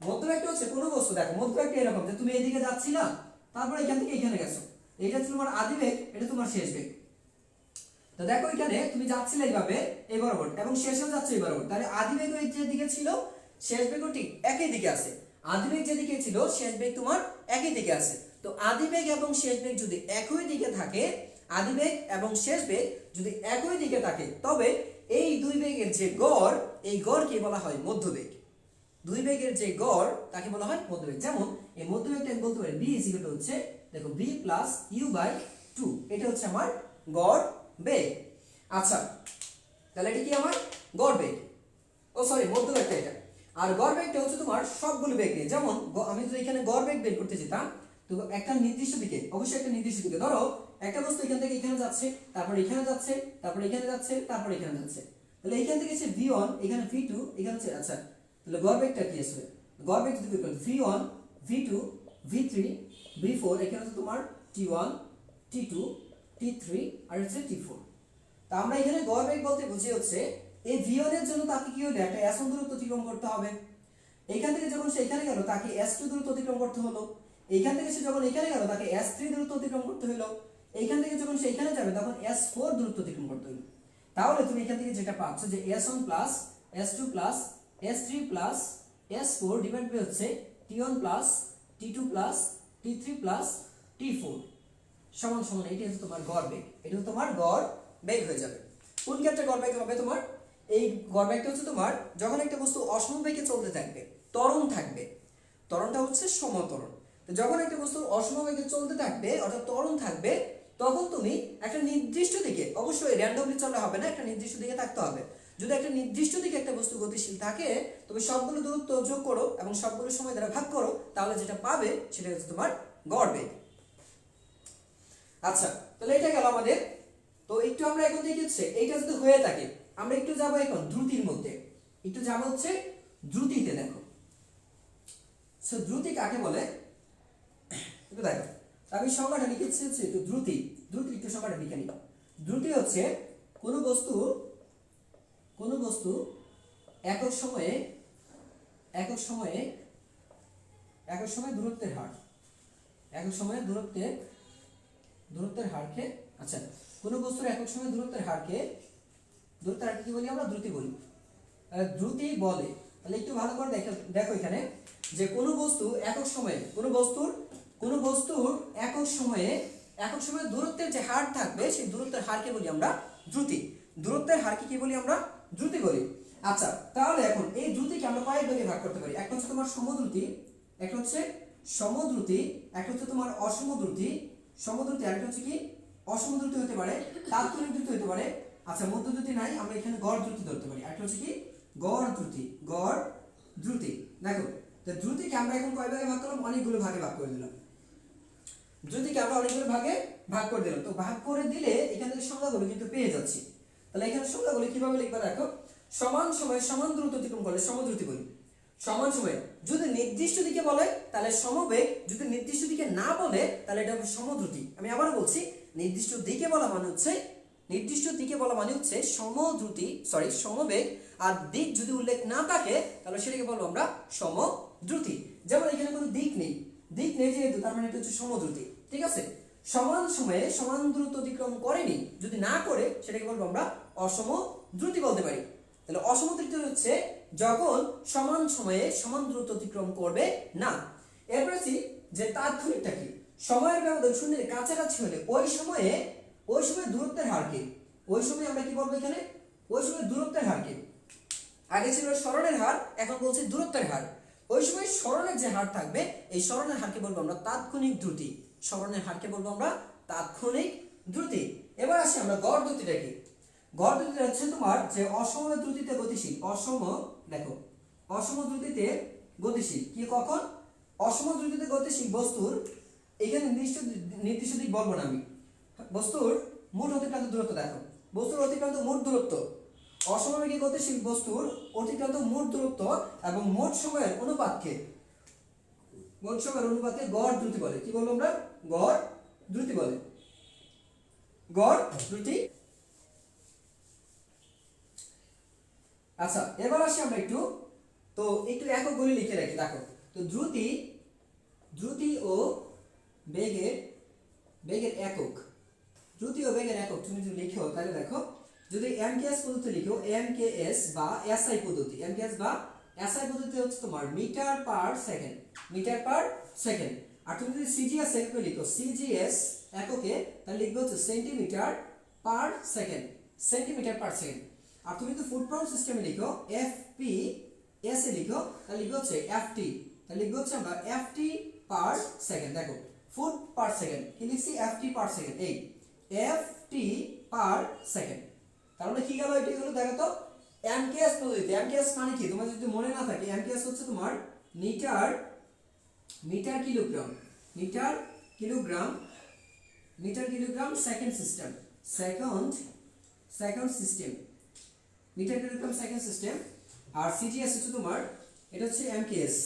মধ্যবেগটা হচ্ছে কোনো বস্তু, দেখো মধ্যবেগটা এরকম যে তুমি এদিকে যাচ্ছিলা, তারপরে এখান থেকে এখানে গেছো, এটা হচ্ছে তোমার আদি বেগ, এটা তোমার শেষ বেগ। তো দেখো এখানে তুমি যাচ্ছিলে এইভাবে এই বরাবর এবং শেষেও যাচ্ছে এই বরাবর, তাহলে আদি বেগ যে দিকে ছিল শেষ বেগও ঠিক একই দিকে আছে। আদি বেগ যেদিকে ছিল শেষ বেগ তোমার একই দিকে আছে। তো আদি বেগ এবং শেষ বেগ যদি একই দিকে থাকে, আদি বেগ এবং শেষ বেগ যদি একই দিকে থাকে, তবে এই দুই বেগের যে গড়, এই গড়কে বলা হয় মধ্যবেগ। দুই বেগের যে গড় তাকে বলা হয় মধ্যবেগ। যেমন এই মধ্যবেগটা আমি বলতে পারি b হচ্ছে, দেখো b প্লাস u বাই 2, এটা হচ্ছে আমার গড় বেগ। আচ্ছা, তাহলে এটা কি আমার গড় বেগ, ও সরি মধ্যবেগটা এটা। আর গড় বেগটা হচ্ছে তোমার সবগুলো বেগ নিয়ে, যেমন আমি যদি এখানে গড় বেগ বের করতে যেতাম, তো একটা নির্দিষ্ট দিকে, অবশ্যই একটা নির্দিষ্ট দিকে, ধরো একটা বস্তু এখান থেকে এখানে যাচ্ছে, তারপর এখানে যাচ্ছে, তারপর এখানে যাচ্ছে, তারপর এখানে যাচ্ছে, তাহলে এখান থেকে সে v1, এখানে v2, এখানে হচ্ছে, আচ্ছা তাহলে গড় বেগটা কি আসবে, গড় বেগ যদি v1 v2 v3 v4, এখানে হচ্ছে তোমার t1 t2 t3 আর হচ্ছে t4। তা আমরা এখানে গড় বেগ বলতে বুঝি হচ্ছে এই v1 এর জন্য তাকে কি হলো, একটা s1 দূরত্ব অতিক্রম করতে হবে। এইখান থেকে যখন সে এখানে গেল তাকে s2 দূরত্ব অতিক্রম করতে হলো। এইখান থেকে সে যখন এখানে গেল তাকে s3 দূরত্ব অতিক্রম করতে হলো। এইখান থেকে যখন সে এখানে যাবে তখন s4 দূরত্ব অতিক্রম করতে হলো। তাহলে তুমি এখান থেকে যেটা পাচ্ছ যে s1 plus s2 plus s3 plus s4 divide by হচ্ছে t1 plus t2 plus t3 plus t4 সমান সমান, এটা হচ্ছে তোমার গড় বেগ, এটা হচ্ছে তোমার গড় বেগ হয়ে যাবে। কোন ক্ষেত্রে গড় বেগ হবে তোমার, এই গড় বেগটা হচ্ছে তোমার যখন একটা বস্তু অসমবেগে চলতে থাকবে, ত্বরণ থাকবে, ত্বরণটা হচ্ছে সমত্বরণ। তো যখন একটা বস্তু অসমবেগে চলতে থাকবে অর্থাৎ ত্বরণ থাকবে, তখন তুমি একটা নির্দিষ্ট দিকে, অবশ্যই র্যান্ডমলি চলা হবে না, একটা নির্দিষ্ট দিকে থাকতে হবে। যদি একটা নির্দিষ্ট দিকে একটা বস্তু গতিশীল থাকে, তবে সবগুলো দূরত্ব যোগ করো এবং সবগুলো সময় দ্বারা ভাগ করো, তাহলে যেটা পাবে সেটা হচ্ছে তোমার গড় বেগ। আচ্ছা, তাহলে এটা গেল আমাদের। তো একটু আমরা এখন দেখি হচ্ছে এইটা যদি হয়ে থাকে, আমরা একটু যাবো এখন দ্রুতির মধ্যে, একটু যাবো হচ্ছে দ্রুতিতে। দেখো সো দ্রুতি কাকে বলে একটু দেখো, আমি সংজ্ঞাটা লিখেছি হচ্ছে একটু দ্রুতি, দ্রুতির একটু সংজ্ঞাটা লিখে নিই। দ্রুতি হচ্ছে কোনো বস্তু একক সময়ে দূরত্বের হার, একক সময়ে দূরত্বের হারকে, আচ্ছা কোনো বস্তুর একক সময়ে দূরত্বের হারকে কি বলি আমরা, দ্রুতি বলি, দ্রুতি বলে। তাহলে একটু ভালো করে দেখো এখানে যে কোনো বস্তু একক সময়ে, কোনো বস্তুর একক সময়ে দূরত্বের যে হার থাকবে সেই দূরত্বের হারকে বলি আমরা দ্রুতি। দূরত্বের হারকে কি বলি আমরা, দ্রুতি বলি। আচ্ছা, তাহলে এখন এই দ্রুতিকে আমরা কয়েক ভাগে ভাগ করতে পারি। একটা হচ্ছে তোমার সমদ্রুতি, একটা হচ্ছে তোমার অসমদ্রুতি, আরেকটা হচ্ছে কি অসমদ্রুতি হতে পারে, তাৎক্ষণিক দ্রুতি হতে পারে। আচ্ছা, মধ্যদ্রুতি নাই, আমরা এখানে গড় দ্রুতি ধরতে পারি। আরেকটা হচ্ছে কি গড় দ্রুতি। দেখো তো দ্রুতিকে আমরা এখন কয় ভাগে ভাগ করলাম, অনেকগুলো ভাগে ভাগ করে দিলাম। দ্রুতিকে আমরা অনেকগুলো ভাগে ভাগ করে দিলাম। তো ভাগ করে দিলে এখান থেকে সংজ্ঞাগুলো কিন্তু পেয়ে যাচ্ছি। তাহলে এখানে সংজ্ঞাগুলো কিভাবে লিখবা, দেখো সমান সময়ে সমান দূরত্ব অতিক্রম করলে সমদ্রুতি বলি। সমান সময়ে যদি নির্দিষ্ট দিকে বলে তাহলে সমবেগ, যদি নির্দিষ্ট দিকে না বলে তাহলে এটা হবে সমদ্রুতি। আমি আবারও বলছি, নির্দিষ্ট দিকে বলা মানে হচ্ছে সমবেগ। আর দিক যদি উল্লেখ না থাকে তাহলে সেটাকে বলবো আমরা সমদ্রুতি। যেমন এখানে কোনো দিক নেই যেহেতু, তার মানে এটা হচ্ছে সমদ্রুতি। ঠিক আছে, সমান সময়ে সমান দূরত্ব অতিক্রম করেনি, যদি না করে সেটাকে বলবো আমরা অসমদ্রুতি বলতে পারি। তাহলে অসমদ্রুতি হচ্ছে যখন সমান সময়ে সমান দূরত্ব অতিক্রম করবে না। এরপরে যে তাৎক্ষণিকটা কি, সময়ের ব্যবধান শূন্যের কাছাকাছি হলে ওই সময়ে দূরত্বের হারকে, ওই সময় আমরা কি বলবো এখানে, ওই সময় দূরত্বের হারকে, আগে ছিল সরণের হার, এখন বলছি দূরত্বের হার। ওই সময় সরণের যে হার থাকবে এই সরণের হারকে বলবো আমরা তাৎক্ষণিক দ্রুতি। এবার আসি আমরা গড় দ্রুতিটা কি। গড় দ্রুতিটা হচ্ছে তোমার যে অসম দ্রুতিতে গতিশীল, অসম দ্রুতিতে গতিশীল কি, কখন অসম দ্রুতিতে গতিশীল বস্তুর, এখানে নির্দিষ্ট দিক বলবো না আমি, বস্তুর মোট অতিক্রান্ত দূরত্ব। দেখো বস্তুর অতিক্রান্ত মোট দূরত্ব অসমবেগে গতিশীল বস্তুর অতিক্রান্ত মোট দূরত্ব এবং মোট সময়ের অনুপাতকে গড় দ্রুতি বলে। কি বলবো আমরা? গড় দ্রুতি বলে। গড় দ্রুতি। আচ্ছা, এবার আসি আমরা একটু এককগুলি লিখে রাখি। দেখো, তো দ্রুতি ও বেগের একক, তুমি যদি লিখো তাহলে দেখো, যদি এমকেএস পদ্ধতি লিখো, এমকেএস বা এসআই পদ্ধতি, হচ্ছে তোমার মিটার পার সেকেন্ড। আর তুমি যদি সিজিএস এককে লিখো, সিজিএস এককে, তাহলে লিখবে হচ্ছে সেন্টিমিটার পার সেকেন্ড। আর তুমি যদি ফুট পাউন্ড সিস্টেমে লিখো, এফপিএস এ লিখো, তাহলে লিখবে হচ্ছে এফটি, আমরা এফটি পার সেকেন্ড। দেখো, ফুট পার সেকেন্ড কি লিখছি? FT per second. এই এফটি পার সেকেন্ড, তার মানে কি গেল? এটা হলো, দেখো তো, এমকেএস পদ্ধতিতে। এমকেএস মানে কি তোমার যদি মনে না থাকে, এমকেএস হচ্ছে তোমার metre kilogram second system, metre kilogram second system. আর সিজিএস হচ্ছে তোমার, এটা হচ্ছে এমকেএস।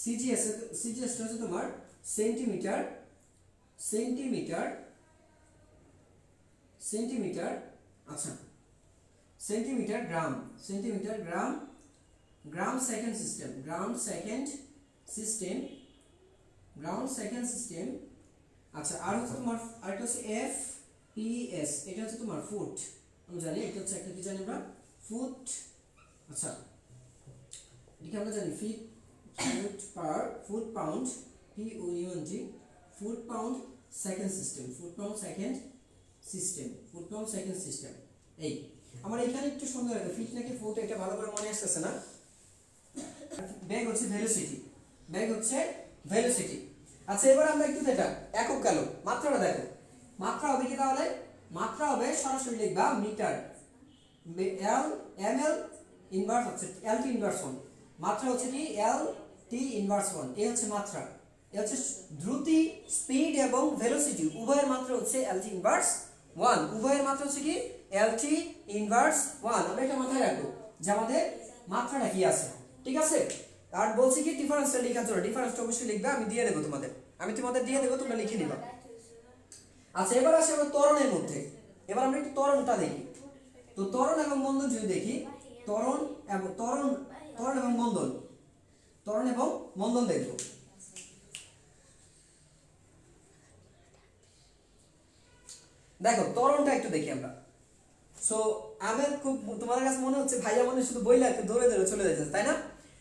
সিজিএস হচ্ছে তোমার সেন্টিমিটার আচ্ছা, সেন্টিমিটার গ্রাম সেকেন্ড সিস্টেম। আচ্ছা, আর হচ্ছে তোমার আরেকটা হচ্ছে এফপিএস, এটা হচ্ছে তোমার ফুট। আমি জানি এটা হচ্ছে একটা, কি জানি আমরা? ফুট। আচ্ছা, এটাকে আমরা জানি foot pound, POUND, foot pound second system. এই আমার এখানে একটু সুন্দর লাগে, ফিট নাকি ফুট এটা ভালো করে মনে আসতেছে না। বেগ হচ্ছে ভেলোসিটি। আচ্ছা, এবার আমরা একটু এটা একক গেল, মাত্রাটা দেখো। মাত্রা হবে কি তাহলে? মাত্রা হবে সরাসরি লিখবা মিটার, ml ইনভার্স হচ্ছে LT ইনভার্স 1। মাত্রা হচ্ছে কি? LT inverse 1। এই হচ্ছে মাত্রা। এই হচ্ছে দ্রুতি, স্পিড এবং ভেলোসিটি উভয়ের মাত্রা হচ্ছে LT ইনভার্স 1। উভয়ের মাত্রা হচ্ছে কি? LT inverse 1। আমরা এটা মাথায় রাখবো যে আমাদের মাত্রাটা কি আছে, ঠিক আছে? আর বলছি কি ডিফারেন্সটা লেখার জন্য, ডিফারেন্সটা অবশ্যই লিখবে, আমি দিয়ে দেবো তোমাদের, তোমরা লিখে নিবা। আচ্ছা, এবার আসি আমরা ত্বরণের মধ্যে। এবার আমরা একটু ত্বরণটা দেখি। তো ত্বরণ এবং মন্দন যদি দেখি, ত্বরণ এবং মন্দন দেখবো। দেখো, ত্বরণটা একটু দেখি আমরা। সো আমার খুব, তোমাদের কাছে মনে হচ্ছে ভাইয়া মনে শুধু বইলা ধরে চলে যাচ্ছে, তাই না?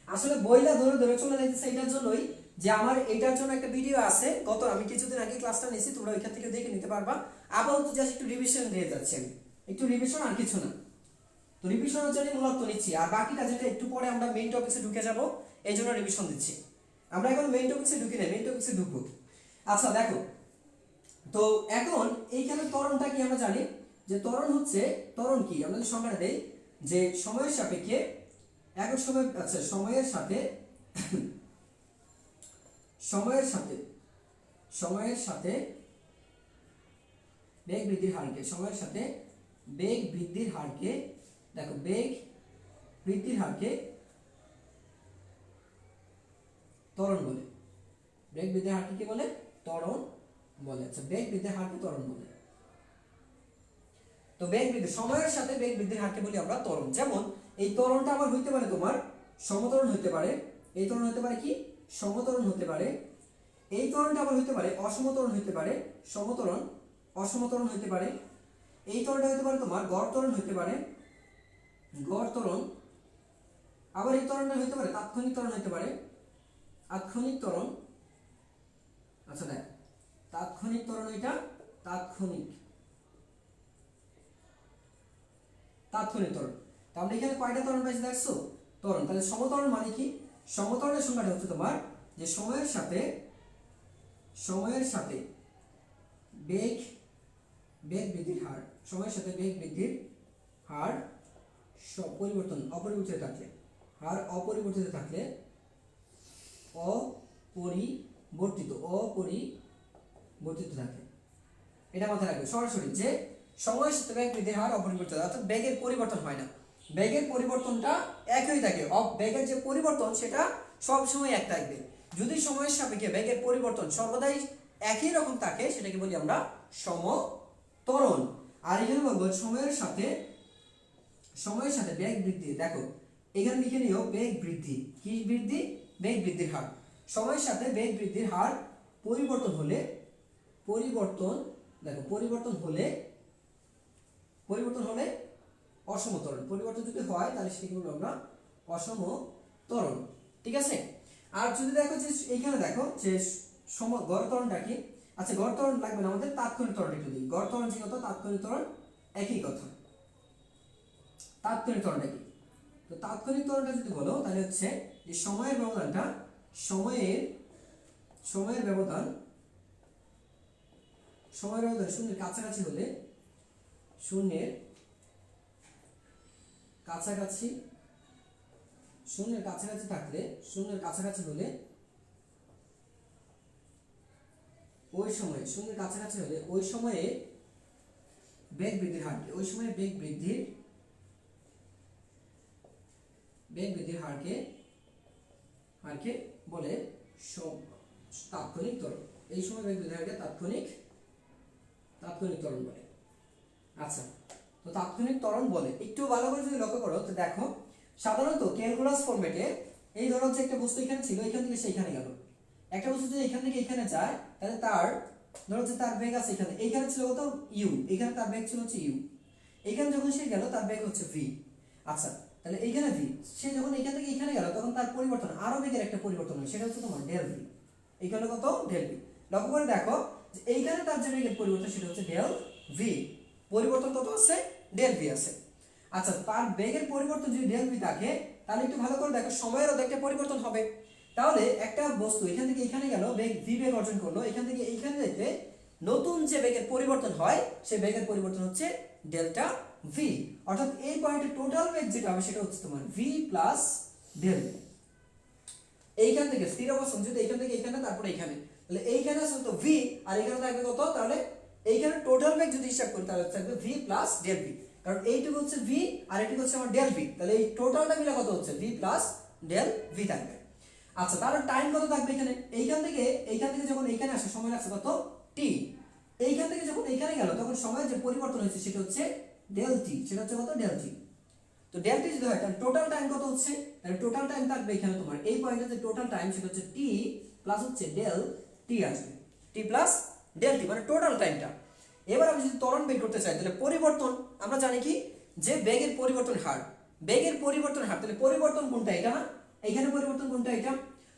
আসলে বইলা ধরে চলে যাচ্ছে এটার জন্যই যে আমার এটার জন্য একটা ভিডিও আছে, আমি কিছুদিন আগে ক্লাসটা নিয়েছি, তোমরা ওইখান থেকে দেখে নিতে পারবা। আপাতত জাস্ট একটু রিভিশন দিয়ে যাচ্ছি আমি, একটু রিভিশন আর কিছু না। তো রিভিশনের জন্য মূলত নিচ্ছি, আর বাকিটা যেটা একটু পরে আমরা মেইন টপিক্সে ঢুকে যাব, এই জন্য রিভিশন দিচ্ছি। আমরা এখন মেইন টপিক্সে ঢুকি না, মেইন টপিক্সে ঢুকবো। আচ্ছা দেখো, তো এখন এইখানে ত্বরণটা কি আমরা জানি যে ত্বরণ কি আমরা সংজ্ঞাটা দেই যে সময়ের সাপেক্ষে একক সময়, আচ্ছা, সময়ের সাথে বেগ বৃদ্ধির হারকে, দেখো, বেগ বৃদ্ধির হারকে ত্বরণ বলে। বেগ বৃদ্ধির হারকে কি বলে? ত্বরণ বলে। আচ্ছা, বেগ বৃদ্ধির হারকে ত্বরণ বলে। তো সময়ের সাথে বেগ বৃদ্ধির হারকে বলি আমরা ত্বরণ। যেমন এই ত্বরণটা আবার হইতে পারে তোমার সমত্বরণ হইতে পারে, এই ত্বরণ হইতে পারে কি? সমত্বরণ হতে পারে। এই ত্বরণটা আবার হইতে পারে অসমত্বরণ হইতে পারে, অসমত্বরণ হইতে পারে। এই ত্বরণটা হইতে পারে তোমার গড় ত্বরণ হইতে পারে, গড় ত্বরণ। আবার এই ত্বরণটা হইতে পারে তাৎক্ষণিক ত্বরণ হইতে পারে, তাৎক্ষণিক ত্বরণ। আচ্ছা দেখ, তাৎক্ষণিক ত্বরণ, এটা তাৎক্ষণিক ত্বরণ। তাহলে এখানে কয়টা ত্বরণ পাইছি দেখছো? ত্বরণ। তাহলে সমত্বরণ মানে কি? সমত্বরণের সংজ্ঞাটা হচ্ছে তোমার যে সময়ের সাথে বেগ বৃদ্ধির হার, সময়ের সাথে বেগ বৃদ্ধির হার অপরিবর্তিত থাকলে অপরিবর্তিত থাকে, এটা মাথায় রাখবে। সরাসরি যে সময়ের সাথে বেগ বৃদ্ধির হার অপরিবর্তিত, অর্থাৎ বেগের পরিবর্তন হয় না, বেগের পরিবর্তনটা একই থাকে, বেগের যে পরিবর্তন সেটা সব সময় এক থাকবে। যদি সময়ের সাপেক্ষে বেগের পরিবর্তন সর্বদাই একই রকম থাকে সেটাকে বলি আমরা সমত্বরণ। আর এখানে বলবো সময়ের সাথে বেগ বৃদ্ধি, দেখো এখানে লিখে নিও বেগ বৃদ্ধি, কি বৃদ্ধি? বেগ বৃদ্ধির হার। সময়ের সাথে বেগ বৃদ্ধির হার পরিবর্তন হলে অসমতরণ, পরিবর্তন যদি হয় তাহলে সেটাকে বলবো আমরা অসমতরণ, ঠিক আছে। আর যদি দেখো যে এইখানে দেখো যে গড় ত্বরণটা কি, আচ্ছা গড় ত্বরণ লাগবে না আমাদের, তাৎক্ষণিক ত্বরণ একটু দিই। গড় ত্বরণ যে কথা, তাৎক্ষণিক ত্বরণ একই কথা। তাৎক্ষণিক ত্বরণটা কি? তো তাৎক্ষণিক ত্বরণটা যদি বলো তাহলে হচ্ছে যে সময়ের ব্যবধান শূন্যের কাছাকাছি হলে, শূন্যের কাছাকাছি হলে ওই সময়ে বেগ বৃদ্ধির হারকে বলে তাৎক্ষণিক ত্বরণ। এই সময় বেগ বৃদ্ধির হারকে তাৎক্ষণিক ত্বরণ বলে। আচ্ছা, তো তাৎক্ষণিক ত্বরণ বলে, একটু ভালো করে যদি লক্ষ্য করো তো দেখো সাধারণত ক্যালকুলাস ফরম্যাটে এই ধরো যে একটা বস্তু এখানে ছিল, এখান থেকে সেইখানে গেল, একটা বস্তু যদি এখান থেকে এখানে যায় তাহলে তার ধরো যে তার বেগ আছে এইখানে ছিল কত ইউ, এখানে তার বেগ ছিল হচ্ছে ইউ, এখানে যখন সে গেল তার বেগ হচ্ছে ভি। আচ্ছা, তাহলে এইখানে ভি, সে যখন এখান থেকে এখানে গেল তখন তার পরিবর্তন আরো বেগের একটা পরিবর্তন হয়, সেটা হচ্ছে তোমার ডেল ভি। এইখানে কত? Del V. লক্ষ্য করে দেখো যে এইখানে তার যে বেগের পরিবর্তন সেটা হচ্ছে ডেল ভি, পরিবর্তন কত আছে? ডেল ভি আছে। আচ্ছা, তার বেগের পরিবর্তন যদি ডেল ভি থাকে তাহলে একটু ভালো করে দেখো সময়েরও একটা পরিবর্তন হবে। তাহলে একটা বস্তু এখান থেকে এখানে গেল, বেগ ভি বেগ অর্জন করলো, এখান থেকে এইখানে যেতে নতুন যে বেগের পরিবর্তন হয় সেই বেগের পরিবর্তন হচ্ছে ডেল্টা ভি। অর্থাৎ এই পয়েন্টে টোটাল বেগ যেটা হবে সেটা হচ্ছে তোমার ভি প্লাস ডেল। এইখান থেকে স্থির অবস্থান যদি এখান থেকে এখানে তারপরে এখানে, তাহলে এইখানে আছে তো ভি আর এখানে থাকবে কত? তাহলে এইখানে টোটাল বেগ যদি হিসাব করি তাহলে থাকবে ভি প্লাস ডেল ভি, কারণ এইটুকু হচ্ছে ভি আর এইটুকু হচ্ছে আমার ডেল ভি, তাহলে এই টোটালটা মিলে কত হচ্ছে? ভি প্লাস ডেল ভি থাকবে। আচ্ছা, তাহলে টাইম কত থাকবে এখানে? এইখান থেকে যখন এইখানে আসে সময় লাগছে কত? টি। এইখান থেকে যখন এইখানে গেল তখন সময়ের যে পরিবর্তন হয়েছে সেটা হচ্ছে ডেল টি, সেটা হচ্ছে কত? Del T. তো ডেল টি যদি হয় তাহলে টোটাল টাইম কত হচ্ছে? তাহলে টোটাল টাইম থাকবে এখানে তোমার এই পয়েন্টে যে টোটাল টাইম সেটা হচ্ছে টি প্লাস হচ্ছে ডেল টি আসবে, টি প্লাস ডেল টি মানে টোটাল টাইমটা। এবার আমি যদি ত্বরণ বের করতে চাই তাহলে পরিবর্তন আমরা জানি কি যে বেগের পরিবর্তন হার, তাহলে পরিবর্তন কোনটা? এটা না, এইখানে পরিবর্তন কোনটা? এটা।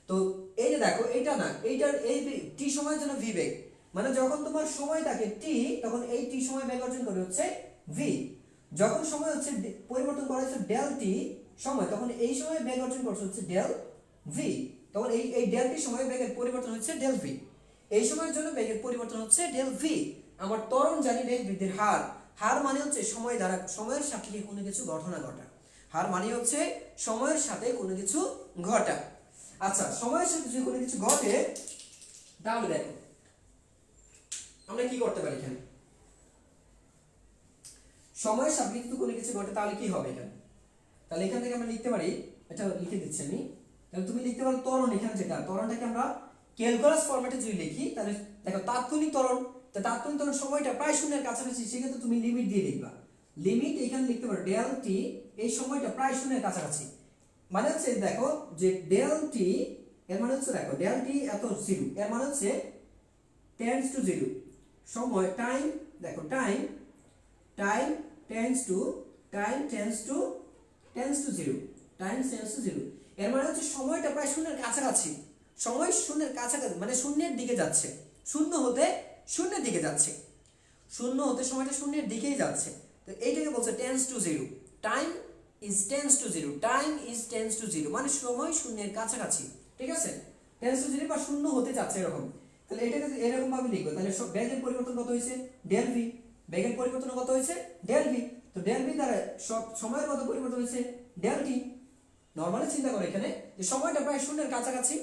তো এই যে দেখো এইটা না, এইটার এই টি সময়ের জন্য ভি বেগ, মানে যখন তোমার সময় থাকে টি তখন এই টি সময় বেগ অর্জন করে হচ্ছে ভি, যখন সময় হচ্ছে পরিবর্তন করা হচ্ছে ডেল টি সময় তখন এই সময় বেগ অর্জন করছে হচ্ছে ডেল ভি, তখন এই ডেল টি সময় বেগের পরিবর্তন হচ্ছে ডেল ভি, এই সময়ের জন্য বেগের পরিবর্তন হচ্ছে ডেল ভি। আমার ত্বরণ জানি বেগ বৃদ্ধির হার, হার মানে হচ্ছে সময় দ্বারা সময়ের সাপেক্ষে কোনো কিছু ঘটনা ঘটা, হার মানে হচ্ছে সময়ের সাথে কোনো কিছু ঘটা। আচ্ছা, সময়ের সাথে যদি কোনো কিছু ঘটে তাহলে দেখো আমরা কি করতে পারি এখানে, সময়ের সাপেক্ষে যদি কোনো কিছু ঘটে তাহলে কি হবে এখানে? তাহলে এখান থেকে আমরা লিখতে পারি, এটা লিখে দিচ্ছি আমি, তাহলে তুমি লিখতে পারো ত্বরণ, এখানে যেটা ত্বরণটাকে আমরা ক্যালকুলাস ফরম্যাটে যদি লিখি তাহলে দেখো তাৎক্ষণিক ত্বরণ, তাৎক্ষণিক ত্বরণ সময়টা প্রায় শূন্যের কাছাকাছি, সেক্ষেত্রে তুমি লিমিট দিয়ে লিখবা, লিমিট এখানে লিখতে পারো ডেল টি, এই সময়টা প্রায় শূন্যের কাছাকাছি, মানে হচ্ছে দেখো যে ডেল টি এর মানে হচ্ছে দেখো ডেল টি এত জিরো, এর মানে হচ্ছে টেন্ডস টু জিরো, সময় টাইম দেখো টাইম টেন্ডস টু জিরো, এর মানে হচ্ছে সময়টা প্রায় শূন্যের কাছাকাছি, সময় শূন্যের কাছাকাছি মানে শূন্যের দিকে যাচ্ছে, শূন্য হতে শূন্যের দিকে যাচ্ছে, শূন্য হতে সময়টা শূন্যের দিকেই যাচ্ছে। তো এইটাকে বলছে tends to zero, time is tends to zero মানে সময় শূন্যের কাছাকাছি, ঠিক আছে? টেন্ডস টু জিরো বা শূন্য হতে যাচ্ছে এরকম। তাহলে এটাকে এরকম ভাবে লিখবো, তাহলে বেগের পরিবর্তন কত হয়েছে? ডেল ভি, বেগের পরিবর্তন কত হয়েছে? Del V. তো ডেল ভি দ্বারা সব সময়ের কত পরিবর্তন হয়েছে? Del T. নরমালি চিন্তা করো এখানে যে সময়টা প্রায় শূন্যের কাছাকাছি,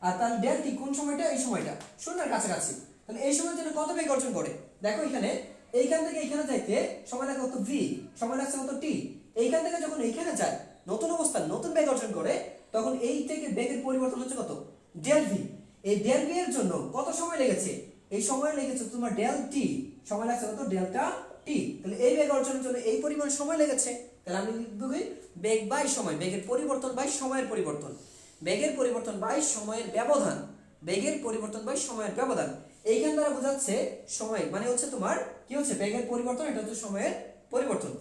আর তার ডেল টি কোন সময়টা? এই সময়টা শূন্যের কাছাকাছি, তাহলে এই সময়ের জন্য কত বেগ অর্জন করে? দেখো এখানে এইখান থেকে এইখানে যাইতে সময় লাগে কত ভি, সময় লাগছে কত টি। এইখান থেকে যখন এইখানে যায় নতুন অবস্থান নতুন বেগ অর্জন করে, তখন এই থেকে বেগের পরিবর্তন হচ্ছে কত ডেল ভি। এই ডেল ভি এর জন্য কত সময় লেগেছে, এই সময় লেগেছে তোমার ডেল টি, সময় লাগছে কত ডেল্টা টি। তাহলে এই বেগ অর্জনের জন্য এই পরিমাণ সময় লেগেছে। তাহলে আমি লিখব কি বেগ বাই সময়, বেগের পরিবর্তন বাই সময়ের পরিবর্তন, বেগের পরিবর্তন বাই সময়ের ব্যবধান, বেগের পরিবর্তন বাই সময়ের ব্যবধান। এইখান দ্বারা বোঝাচ্ছে সময় মানে হচ্ছে তোমার কি হচ্ছে বেগের পরিবর্তন, এটা হচ্ছে সময়ের পরিবর্তন।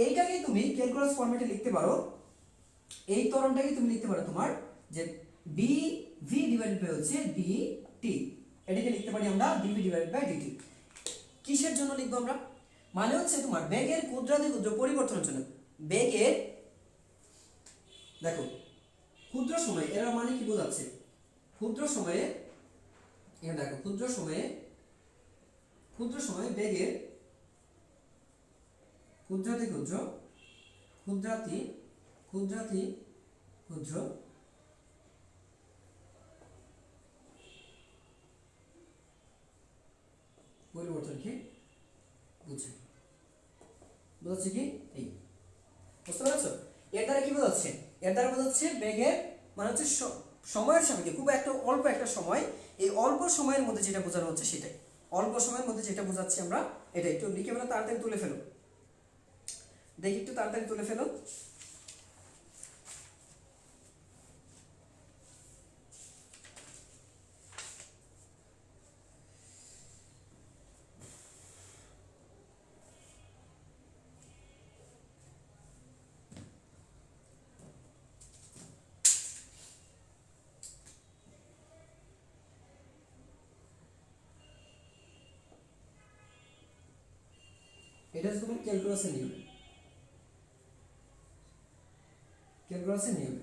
এইটাকে তুমি ক্যালকুলাস ফরম্যাটে লিখতে পারো, এই ত্বরণটাকে তুমি লিখতে পারো তোমার যে ডি ভি ডিভাইডেড বাই হচ্ছে ডি টি, এটাকে লিখতে পারি আমরা ডিভি ডিভাইডেড বাই ডিটি। কিসের জন্য লিখবো আমরা, মানে হচ্ছে তোমার বেগের ক্ষুদ্রাতি ক্ষুদ্র পরিবর্তনের জন্য। বেগের দেখো ক্ষুদ্র সময় এর মানে কি বোঝাচ্ছে, ক্ষুদ্র সময়ে এটা দেখো ক্ষুদ্র সময়ে বেগের ক্ষুদ্রাতি ক্ষুদ্র পরিবর্তনকে বুঝে, বোঝাচ্ছে কি এই, বুঝতে পারছো? এর দ্বারা কি বোঝাচ্ছে, এর দ্বারা বোঝাচ্ছে বেগের মানে হচ্ছে সময়ের সাপেক্ষে খুব একটা অল্প একটা সময়, এই অল্প সময়ের মধ্যে যেটা বোঝানো হচ্ছে সেটাই, অল্প সময়ের মধ্যে যেটা বোঝাচ্ছি আমরা এটা। একটু লিখে ফেলো, তাড়াতাড়ি তুলে ফেলো, দেখি একটু তাড়াতাড়ি তুলে ফেলো। এটা হচ্ছে তোমার ক্যালকুলাসের নিয়ম, ক্যালকুলাসের নিয়ম।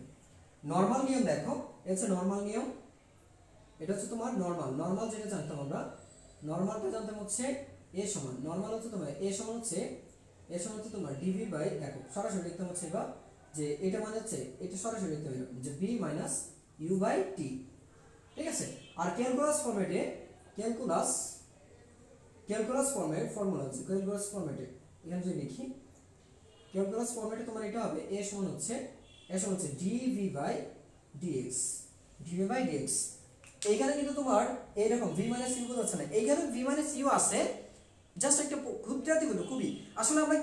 নরমাল নিয়ম দেখো, এটা হচ্ছে নরমাল নিয়ম, এটা হচ্ছে তোমার নরমাল যেটা জানতাম আমরা, নরমালটা জানতাম হচ্ছে এ সমান, নরমাল হচ্ছে তোমার এ সমান হচ্ছে তোমার ডিভি বাই, দেখো সরাসরি লিখতে হচ্ছে বা যে এটা মানে হচ্ছে এটা সরাসরি লিখতে হবে যে বি মাইনাস ইউ বাই টি, ঠিক আছে। আর ক্যালকুলাস ফরম্যাটে ফর্মুলা হচ্ছে ক্যালকুলাস ফরম্যাটে, এখানে যদি লিখি ক্যালকুলাস ফরম্যাটে তোমার এটা হবে এ সমান হচ্ছে ডিভি বাই ডিএক্স, এইখানে কিন্তু তোমার এইরকম ভি মাইনাস ইউ বোঝাচ্ছে না, এইখানে ভি মাইনাস ইউ আছে, জাস্ট একটা ক্ষুদ্রাতি ক্ষুদ্র খুবই। আসলে আমরা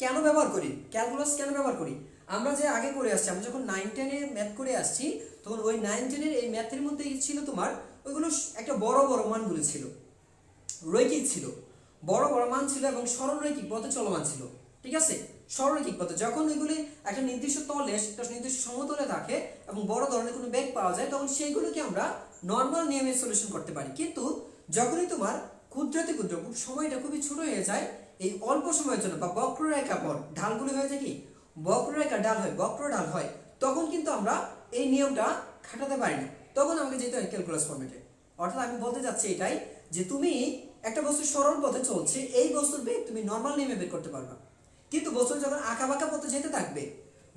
কেন ব্যবহার করি ক্যালকুলাস, কেন ব্যবহার করি, আমরা যে আগে করে আসছি, আমরা যখন 9-10 এ ম্যাথ করে আসছি, তখন ওই 9-10 এর এই ম্যাথের মধ্যে ছিল তোমার ওইগুলো একটা বড় বড় মানগুলো ছিল, রৈখিক ছিল, বড় বড় মান ছিল এবং সরলরৈখিক পথে চলমান ছিল, ঠিক আছে। সরলরৈখিক পথে যখন এগুলি একটা নির্দিষ্ট তলে, একটা নির্দিষ্ট সমতলে থাকে এবং বড় ধরনের কোনো বেগ পাওয়া যায়, তখন সেইগুলোকে আমরা নর্মাল নিয়মে সলিউশন করতে পারি। কিন্তু যখনই তোমার ক্ষুদ্রাতি ক্ষুদ্র সময়টা খুবই ছোট হয়ে যায়, এই অল্প সময়ের জন্য বা বক্ররেখা পর ঢালগুলো হয়ে যায় কি বক্ররেখা ঢাল হয়, বক্র ঢাল হয়, তখন কিন্তু আমরা এই নিয়মটা খাটাতে পারি না, তখন আমাকে যেতে হয় ক্যালকুলাস ফরম্যাটে। অর্থাৎ আমি বলতে চাচ্ছি এটাই যে তুমি একটা বস্তু সরল পথে চলছে, এই বস্তুর বেগ তুমি নর্মাল নিয়মে বের করতে পারবা, কিন্তু বস্তু যখন আঁকা বাঁকা পথে যেতে থাকবে,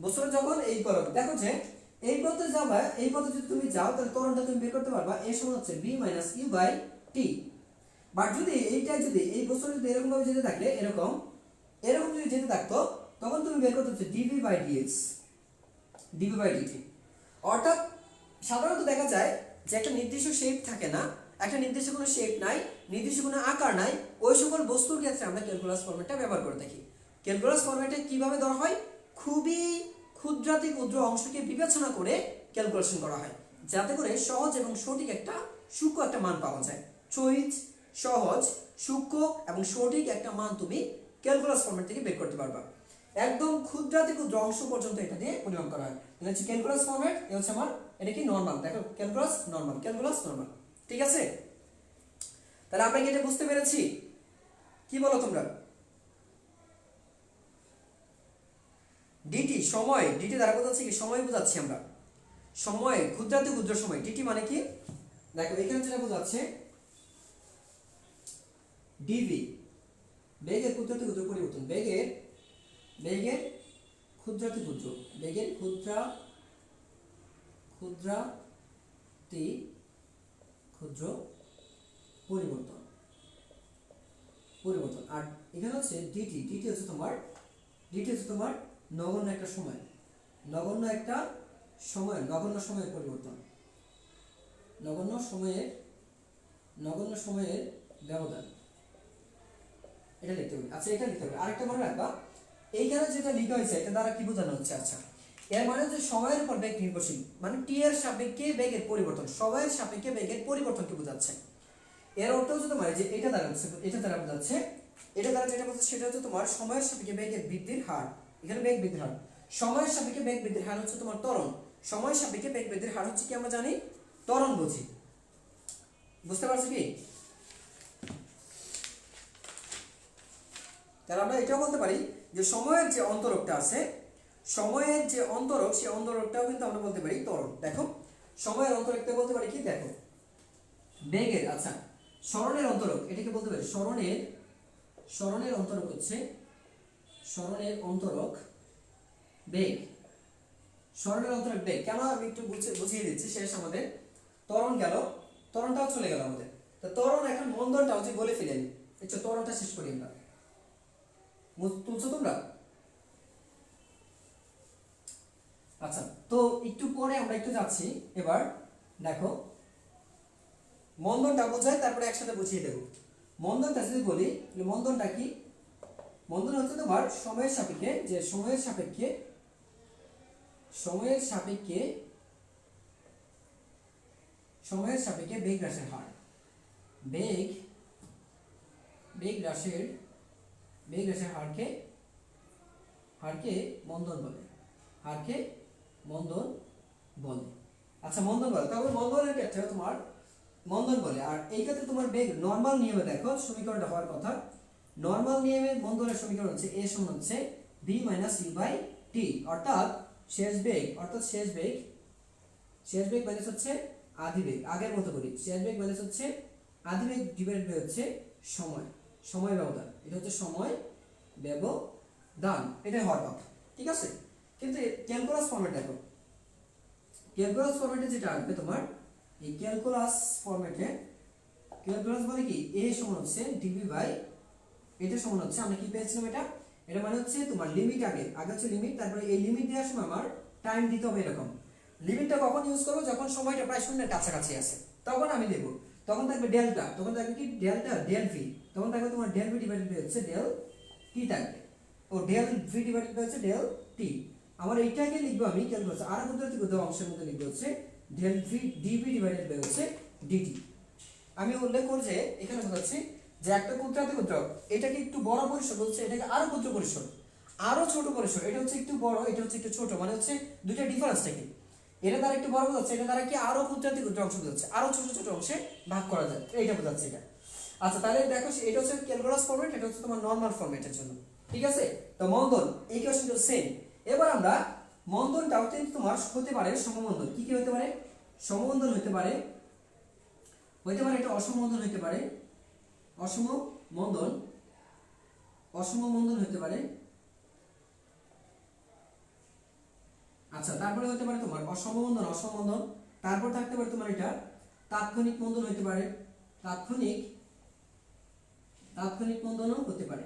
বস্তু যখন এই করো দেখো যে এই পথে যাবে, এই পথে যদি তুমি যাও তাহলে ত্বরণটা তুমি বের করতে পারবা, এর সমান হচ্ছে V minus U by T. But যদি এইটা যদি এই বস্তু যদি এরকম ভাবে যেতে থাকলে এরকম যদি যেতে থাকতো, তখন তুমি বের করতে হচ্ছে D V by D X, D V by D T. অর্থাৎ সাধারণত দেখা যায় যে একটা নির্দিষ্ট শেপ থাকে না, একটা নির্দিষ্ট কোনো শেপ নাই, নির্দিষ্ট কোনো আকার নাই, ওই সকল বস্তুর ক্ষেত্রে আমরা ক্যালকুলাস ফরম্যাটটা ব্যবহার করে থাকি। ক্যালকুলাস ফরম্যাটে কিভাবে ধরা হয়, খুবই ক্ষুদ্রাতি ক্ষুদ্র অংশকে বিবেচনা করে ক্যালকুলেশন করা হয়, যাতে করে সহজ এবং সঠিক একটা সূক্ষ্ম একটা মান পাওয়া যায়। সহজ সূক্ষ্ম এবং সঠিক একটা মান তুমি ক্যালকুলাস ফরম্যাট থেকে বের করতে পারবা, একদম ক্ষুদ্রাতি ক্ষুদ্র অংশ পর্যন্ত এটা দিয়ে পরিমাপ করা হয়। এটা হচ্ছে ক্যালকুলাস ফরম্যাট, এটা হচ্ছে আমার এটা কি নরমাল, দেখো ক্যালকুলাস নরমাল, ঠিক আছে। তাহলে আমরা কি এটা বুঝতে পেরেছি, কি বলো তোমরা? ডিটি সময়, ডিটি দ্বারা বোঝাচ্ছে কি সময় বোঝাচ্ছি আমরা, সময় ক্ষুদ্রাতি ক্ষুদ্র সময়, ডিটি মানে কি দেখো এখানে যেটা বোঝাচ্ছে ডিভি বেগের ক্ষুদ্রাতি ক্ষুদ্র পরিবর্তন, বেগের ক্ষুদ্রাতি ক্ষুদ্র, বেগের ক্ষুদ্রাতি ক্ষুদ্র পরিবর্তন, পরিবর্তন। আর এখানে হচ্ছে ডিটি, ডিটি হচ্ছে তোমার নগণ্য একটা সময়, নগণ্য সময়ের পরিবর্তন, নগণ্য সময়ের ব্যবধান, এটা লিখতে হবে। আচ্ছা এটা লিখতে হবে। আরেকটা মনে রাখবা, এইখানে যেটা লেখা হয়েছে এটা দ্বারা কি বোঝানো হচ্ছে? আচ্ছা এর মানে হচ্ছে সময়ের উপর বেগ নির্ভরশীল, মানে টি এর সাপেক্ষে বেগের পরিবর্তন, সময়ের সাপেক্ষে বেগের পরিবর্তনকে বোঝাচ্ছে। এর অর্থ হচ্ছে তোমার যে এটা দ্বারা বোঝাচ্ছে, এটা দ্বারা যেটা বোঝাচ্ছে সেটা হচ্ছে তোমার সময়ের সাপেক্ষে বেগের বৃদ্ধির হার। এখানে বেগ বৃদ্ধির হার, সময়ের সাপেক্ষে বেগ বৃদ্ধির হার হচ্ছে তোমার ত্বরণ, সময়ের সাপেক্ষে বেগ বৃদ্ধির হার হচ্ছে কি আমরা জানি ত্বরণ বুঝি। বুঝতে পারছো কি? তাহলে আমরা এটাও বলতে পারি যে সময়ের যে অন্তরকটা আছে, সময়ের যে অন্তরক, সেই অন্তরকটাও কিন্তু আমরা বলতে পারি ত্বরণ। দেখো সময়ের অন্তরকটা বলতে পারি কি? দেখো বেগের, আচ্ছা স্মরণের অন্তরক, এটাকে বলতে পারি স্মরণের অন্তরক হচ্ছে বেগ, স্মরণের অন্তরক বেগ। কেন আমি একটু বুঝিয়ে দিচ্ছি শেষ। আমাদের ত্বরণ গেল, ত্বরণটাও চলে গেল আমাদের। তো ত্বরণ এখন মন্দনটাও যে বলে ফেলেন, আচ্ছা ত্বরণটা শেষ করি আমরা। তুলছো তোমরা? আচ্ছা তো একটু পরে আমরা একটু যাচ্ছি। এবার দেখো মন্দনটা বোঝায়, তারপরে একসাথে বুঝিয়ে দেবো। মন্দনটা যদি বলি, মন্দনটা কি? মন্দন হচ্ছে তোমার সময়ের সাপেক্ষে, যে সময়ের সাপেক্ষে বেগ হ্রাসের হার, বেগ হ্রাসের হারকে মন্দন বলে। আচ্ছা মন্দন বলে, তবে মন্দনের ক্ষেত্রে তোমার মন্দন বলে। আর এই ক্ষেত্রে তোমার বেগ নরমাল নিয়মে দেখো সমীকরণটা হওয়ার কথা। নরমাল নিয়মে মন্দনের সমীকরণ হচ্ছে a সমান হচ্ছে b - u/t, অর্থাৎ শেষ বেগ মাইনাস হচ্ছে আধি বেগ। আগের মতো করি, শেষ বেগ মাইনাস হচ্ছে আধি বেগ ডিভাইডেড বাই হচ্ছে সময় ব্যবধান। এটা হচ্ছে সময় ব্যবধান, এটা হওয়ার কথা, ঠিক আছে? কিন্তু ক্যালকুলাস ফরম্যাট দেখো, ক্যালকুলাস ফরম্যাটে যেটা আসবে তোমার, এই ক্যালকুলাস বলে কি a সমান হচ্ছে dv বাই, এটা সমান হচ্ছে আমরা কি পেয়েছিলাম, এটা মানে হচ্ছে তোমার লিমিট, আগে হচ্ছে লিমিট, তারপরে এই লিমিট দেওয়ার সময় আমার টাইম দিতে হবে। এরকম লিমিটটা কখন ইউজ করব? যখন সময়টা প্রায় শূন্যের কাছাকাছি আছে, তখন আমি দেব। তখন থাকবে ডেল্টা, তখন থাকবে কি ডেল ভি, তখন থাকবে তোমার ডেল ভি ডিভাইডেড বাই হচ্ছে ডেল টি থাকবে, ও ডেল ভি ডিভাইডেড বাই হচ্ছে ডেল টি। আমার এইটাকে লিখবো আমি ক্যালকুলাস আর পদ্ধতি করতে অংশের মধ্যে লিখবো হচ্ছে del V D V divided by হচ্ছে ডিটি। আমি উল্লেখ করছি এখানে বোঝাচ্ছি যে একটা ক্ষুদ্রাতি ক্ষুদ্রক, এটাকে একটু বড় পরিসর বলছে, এটাকে আরো ক্ষুদ্র পরিসর, আরো ছোট পরিসর, এটা হচ্ছে একটু বড়, এটা হচ্ছে একটু ছোট, মানে হচ্ছে দুইটা ডিফারেন্সটা কি? এটা দ্বারা একটু বড় বোঝাচ্ছে, এটা দ্বারা কি আরো ক্ষুদ্রাতি ক্ষুদ্র অংশ বোঝাচ্ছে, আরো ছোট ছোট অংশে ভাগ করা যায়, এইটা বোঝাচ্ছে এটা। আচ্ছা তাহলে দেখো এটা হচ্ছে ক্যালকুলাস ফরম্যাট, এটা হচ্ছে তোমার নরমাল ফরম্যাটের জন্য, ঠিক আছে? তো মন্দন ইকুয়েশনটা সেম। এবার আমরা মন্দনটাও কিন্তু তোমার হতে পারে সমমন্দন। কি হতে পারে? সমমন্দন হতে পারে এটা অসমমন্দন হতে পারে, অসম মন্দন হতে পারে। আচ্ছা তারপরে হতে পারে তোমার অসম মন্দন, তারপর থাকতে পারে তোমার এটা তাৎক্ষণিক মন্দন হতে পারে, তাৎক্ষণিক মন্দনও হতে পারে।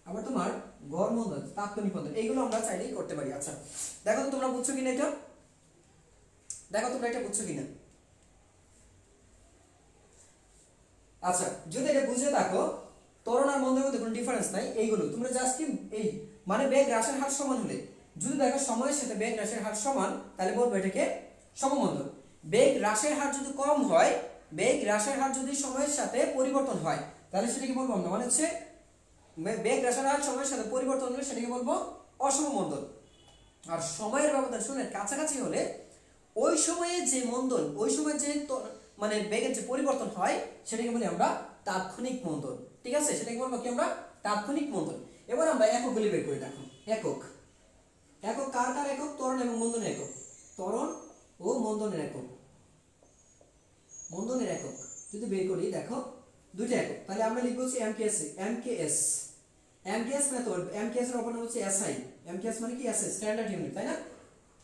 আবার তোমার গড় মন্দন, তাৎক্ষণিক মন্দন, এইগুলো আমরা চাইলেই করতে পারি। আচ্ছা দেখো তো তোমরা বুঝছো কিনা এটা, বুঝছো কিনা? আচ্ছা যদি এটা বুঝে থাকো, ত্বরণ আর মন্দের মধ্যে কোনো ডিফারেন্স নাই, এইগুলো তোমরা জাস্ট কি এই মানে বেগ হ্রাসের হার সমান হলে, যদি দেখো সময়ের সাথে বেগ হ্রাসের হার সমান, তাহলে বলবো এটাকে সমমন্দন। বেগ হ্রাসের হার যদি কম হয়, বেগ হ্রাসের হার যদি সময়ের সাথে পরিবর্তন হয়, তাহলে সেটাকে বলবো আমরা, মানে হচ্ছে বেগ হ্রাসের হার সময়ের সাথে পরিবর্তন হলে সেটাকে বলবো অসমমন্দন। আর সময়ের ব্যবধান শূন্যের কাছাকাছি হলে ওই সময়ে যে মন্দন, ওই সময় যে মানে বেগের যে পরিবর্তন হয়, সেটাকে বলি আমরা তাৎক্ষণিক মন্দন, ঠিক আছে? সেটাকে বলবো কি আমরা তাৎক্ষণিক মন্দন। এবার আমরা এককগুলি বের করে দেখো। একক কার একক? ত্বরণ এবং মন্দনের একক, ত্বরণ ও মন্দনের একক। যদি বের করি দেখো দুইটা একক, তাহলে আমরা লিখবো হচ্ছে এমকেএস মেথড। এমকেএস এর অপর নাম হচ্ছে এসআই। এমকেএস মানে কি? এসআই, স্ট্যান্ডার্ড ইউনিট, তাই না?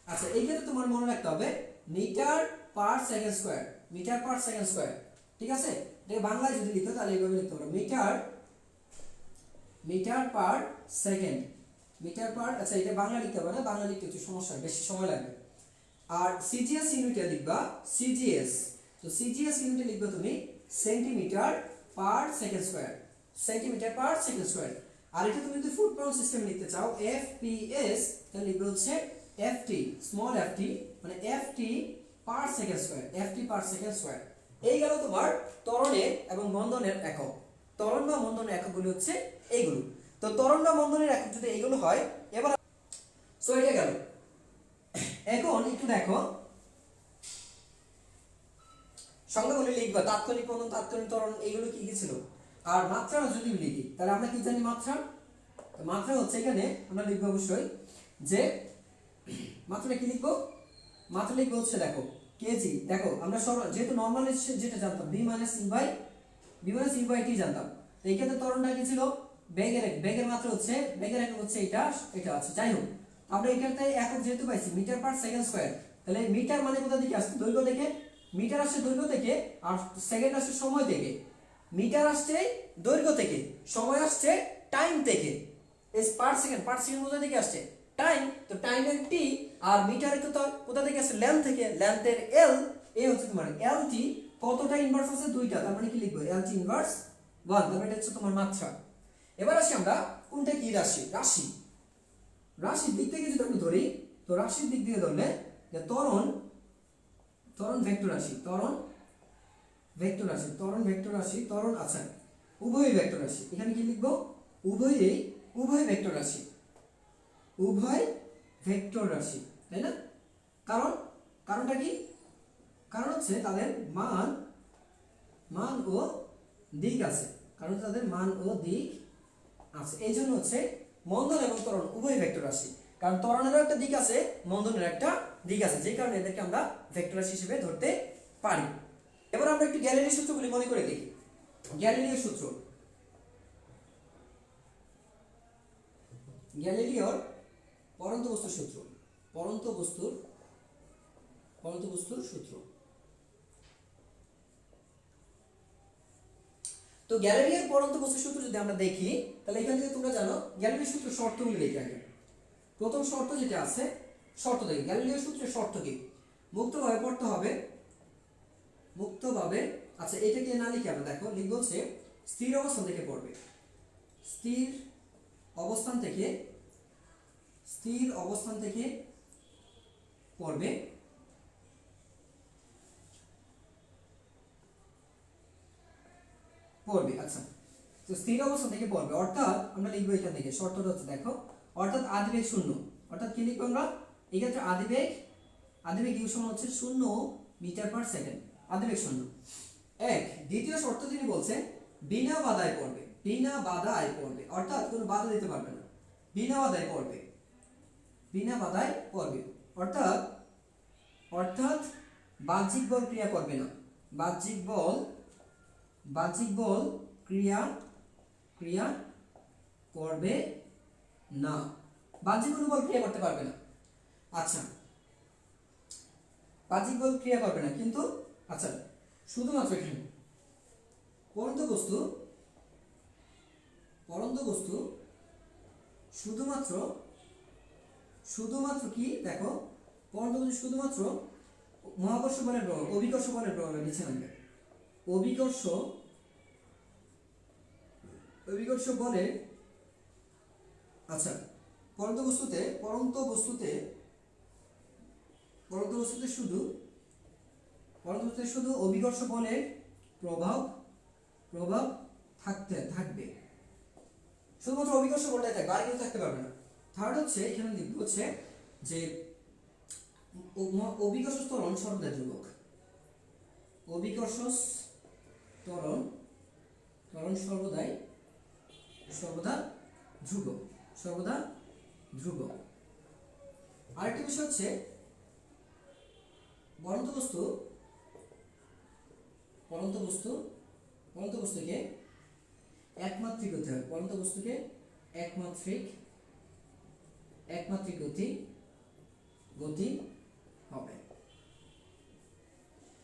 আচ্ছা এই ক্ষেত্রে তোমার মনে রাখতে হবে মিটার পার সেকেন্ড স্কয়ার, ঠিক আছে? এটাকে বাংলায় যদি লিখো তাহলে এইভাবে লিখতে পারো, metre metre per second, metre per, আচ্ছা এটা বাংলা লিখতে হবে না, বাংলা লিখতে একটু সমস্যা, বেশি সময় লাগবে। আর সিজিএস ইউনিটে লিখবা সিজিএস, তো সিজিএস ইউনিটে লিখবে তুমি centimetre per second square, centimetre per second square. আর এটা তুমি যদি ফুট পাউন্ড সিস্টেম লিখতে চাও এফপিএস, তাহলে লিখবে হচ্ছে এফটি, স্মল এফটি, মানে এফটি পার সেকেন্ড স্কয়ার, এফটি পার সেকেন্ড স্কয়ার। এই গেল তোমার ত্বরণের এবং মন্দনের একক। ত্বরণ বা মন্দনের এককগুলো হচ্ছে এইগুলো। তো ত্বরণ বা মন্দনের একক যদি এইগুলো হয়, এবার সো এটা গেল। এখন একটু দেখো সংজ্ঞাগুলি লিখবা, তাৎক্ষণিক মন্দন, তাৎক্ষণিক ত্বরণ, এইগুলো কি কি ছিল। আর মাত্রা যদি লিখি তাহলে আমরা কি জানি মাত্রা, মাত্রা হচ্ছে এখানে আমরা লিখবো অবশ্যই যে মাত্রা কি লিখবো, মাত্রা লিখবো হচ্ছে দেখো কেজি। দেখো আমরা যেহেতু নর্মাল যেটা জানতাম বি মাইনাস ইউ বাই টি জানতাম, তো এই ক্ষেত্রে ত্বরণটা কি ছিল বেগের মাত্রা হচ্ছে, বেগের একক হচ্ছে এটা আছে। যাই হোক আমরা এখানটাই একক যেহেতু পাইছি মিটার পার সেকেন্ড স্কয়ার, তাহলে মিটার মানে কোথা থেকে আসছে, দৈর্ঘ্য থেকে, মিটার আসছে দৈর্ঘ্য থেকে, আর সেকেন্ড আসছে সময় থেকে। মিটার আসছে দৈর্ঘ্য থেকে, সময় আসছে টাইম থেকে। S per second, per second কোথা থেকে আসছে, টাইম, তো টাইমের টি, আর মিটারে তো কোথা থেকে আসছে, লেন্থ থেকে, লেন্থের এল, এ হচ্ছে তোমার এল টি, কতটা ইনভার্স আছে, দুইটা, তার মানে কি লিখবো এল টি ইনভার্স 1, তার মানে এটা হচ্ছে তোমার মাত্রা। এবার আসি আমরা কোনটা কি রাশি, রাশির দিক থেকে যদি আমি ধরি, তো রাশির দিক দিয়ে ধরলে যে ত্বরণ ভেক্টর রাশি, ত্বরণ ভেক্টর রাশি, ত্বরণ, আচ্ছা উভয় ভেক্টর রাশি, এখানে কি লিখবো উভয় ভেক্টর রাশি, উভয় ভেক্টর রাশি, তাই না। কারণটা কি, কারণ হচ্ছে তাদের মান ও দিক আছে, কারণ তাদের মান ও দিক আছে, এই জন্য হচ্ছে মন্দন এবং ত্বরণ উভয় ভেক্টর রাশি। কারণ ত্বরণেরও একটা দিক আছে, মন্দনের একটা দিক আছে, যে কারণে এদেরকে আমরা ভেক্টর রাশি হিসেবে ধরতে পারি। এবার আমরা একটু গ্যালিলিও সূত্রগুলি মনে করে দেখি। গ্যালিলিও সূত্র, গ্যালিলিওর পরন্ত বস্তুর সূত্র, পরন্ত বস্তুর সূত্র। তো গ্যালিলিওর পরন্ত বস্তুর সূত্র যদি আমরা দেখি, তাহলে এখান থেকে তোমরা জানো গ্যালিলিও সূত্র শর্তগুলি দেখি আগে। প্রথম শর্ত যেটা আছে, শর্ত দেখি গ্যালিলিও সূত্রের শর্ত কি, মুক্তভাবে পড়তে হবে, মুক্তভাবে, আচ্ছা এটাকে না লিখে আমরা দেখো লিখবো হচ্ছে স্থির অবস্থান থেকে পড়বে, স্থির অবস্থান থেকে পড়বে, আচ্ছা তো স্থির অবস্থান থেকে পড়বে, অর্থাৎ আমরা লিখবো এখান থেকে শর্তটা হচ্ছে দেখো, অর্থাৎ আদিবেগ শূন্য, অর্থাৎ কি লিখবো আমরা এক্ষেত্রে আদিবেগ ইউ সমান হচ্ছে 0 মিটার পার সেকেন্ড, আদিবেগ শূন্য। এক, দ্বিতীয় শর্ত তিনি বলছেন বিনা বাধায় পড়বে, অর্থাৎ কোনো বাধা দিতে পারবে না, বিনা বাধায় পড়বে, অর্থাৎ বাহ্যিক বল ক্রিয়া করবে না, বাহ্যিক বল ক্রিয়া করবে না, বাহ্যিক কোনো বল ক্রিয়া করতে পারবে না। আচ্ছা বাহ্যিক বল ক্রিয়া করবে না, কিন্তু আচ্ছা শুধুমাত্র এখানে পরন্ত বস্তু শুধুমাত্র কি দেখো, পরন্ত বস্তু শুধুমাত্র মহাকর্ষ বলের প্রভাব, অভিকর্ষ বলের প্রভাবে নিচে নামবে, অভিকর্ষ বলে, আচ্ছা পরন্ত বস্তুতে শুধু অভিকর্ষ বলের প্রভাব থাকবে, শুধুমাত্র অভিকর্ষ বলটাই থাকবে, আর কিছু থাকতে পারবে না। থার্ড হচ্ছে এখানে লিখবো হচ্ছে যে অভিকর্ষ ত্বরণ সর্বদা ধ্রুবক, অভিকর্ষ ত্বরণ সর্বদা ধ্রুবক। আরেকটি বিষয় হচ্ছে পরন্ত বস্তুকে একমাত্রিক হতে হবে, পরন্ত বস্তুকে একমাত্রিক গতি হবে।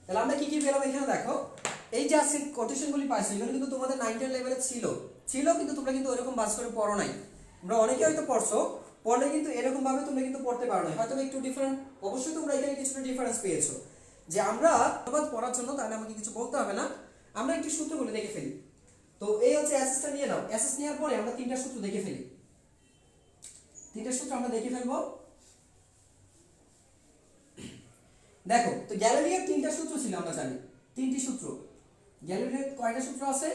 তাহলে আমরা কি পেলাম এখানে দেখো, এই যে আজকে কোটেশনগুলি পাইছি এগুলো কিন্তু তোমাদের 9 লেভেলে ছিল, ছিল, কিন্তু তোমরা কিন্তু ওইরকম বাস করে পড়ো নাই। তোমরা অনেকে হয়তো পড়ছো, পড়লে কিন্তু এরকম ভাবে তোমরা কিন্তু পড়তে পারো না, হয়তো একটু ডিফারেন্ট। অবশ্যই তোমরা এখানে কিছুটা ডিফারেন্স পেয়েছো। যে আমরা পড়ার জন্য, তাহলে আমাকে কিছু বলতে হবে না, আমরা একটু সূত্রগুলো দেখে ফেলি। তো এই হচ্ছে অ্যাসেসটা নিয়ে নাও। অ্যাসেস নেওয়ার পরে আমরা তিনটা সূত্র দেখে ফেলি। তিনটা সূত্র আমরা দেখে ফেলবো। দেখো, তো গ্যালিলিওর তিনটা সূত্র ছিল, আমরা জানি তিনটি সূত্র। গ্যালিলিওর কয়টা সূত্র আছে?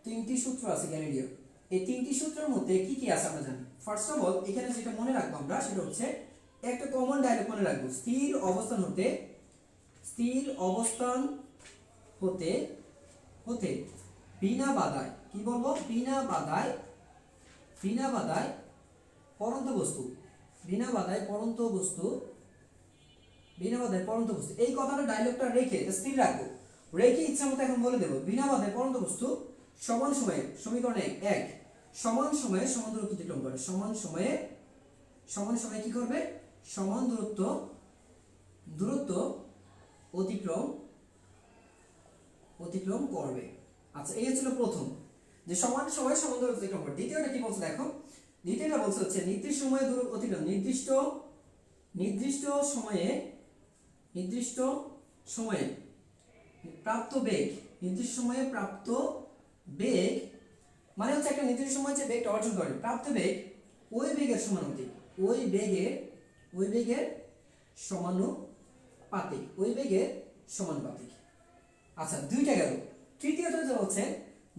তিনটি সূত্র আছে গ্যালিলিওর। এই তিনটি সূত্রের মধ্যে কি কি আছে আমরা জানি। ফার্স্ট অফ অল এখানে যেটা মনে রাখবো আমরা, সেটা হচ্ছে একটা কমন ডায়লগ মনে রাখবো। স্থির অবস্থান হতে হতে বিনা বাধায়, কি বলবো, বিনা বাধায় পরন্ত বস্তু, বিনা বাধায় পরন্ত বস্তু, এই কথাটা ডায়লগটা রেখে স্থির রাখবো। রেখে ইচ্ছা মতো এখন বলে দেবো, বিনা বাধায় পরন্ত বস্তু সমান সময়ে, সমীকরণে 1 সমান সময়ে সমান দূরত্ব অতিক্রম করে। সমান সময়ে কি করবে? সমান দূরত্ব অতিক্রম করবে। আচ্ছা, এই ছিল প্রথম, যে সমান সময়ে সমান দূরত্ব অতিক্রম করবে। দ্বিতীয়টা কি বলছে দেখো, দ্বিতীয়টা বলছে হচ্ছে নির্দিষ্ট সময়ে দূরত্ব অতিক্রম, নির্দিষ্ট সময়ে প্রাপ্ত বেগ, নির্দিষ্ট সময়ে প্রাপ্ত বেগ মানে হচ্ছে একটা নির্দিষ্ট সময়ে যে বেগটা অর্জন করে, প্রাপ্ত বেগ ওই বেগের সমানুপাতিক, ওই বেগের সমানুপাতিক। আচ্ছা, দুইটা গেল। তৃতীয়টা যে বলছেন,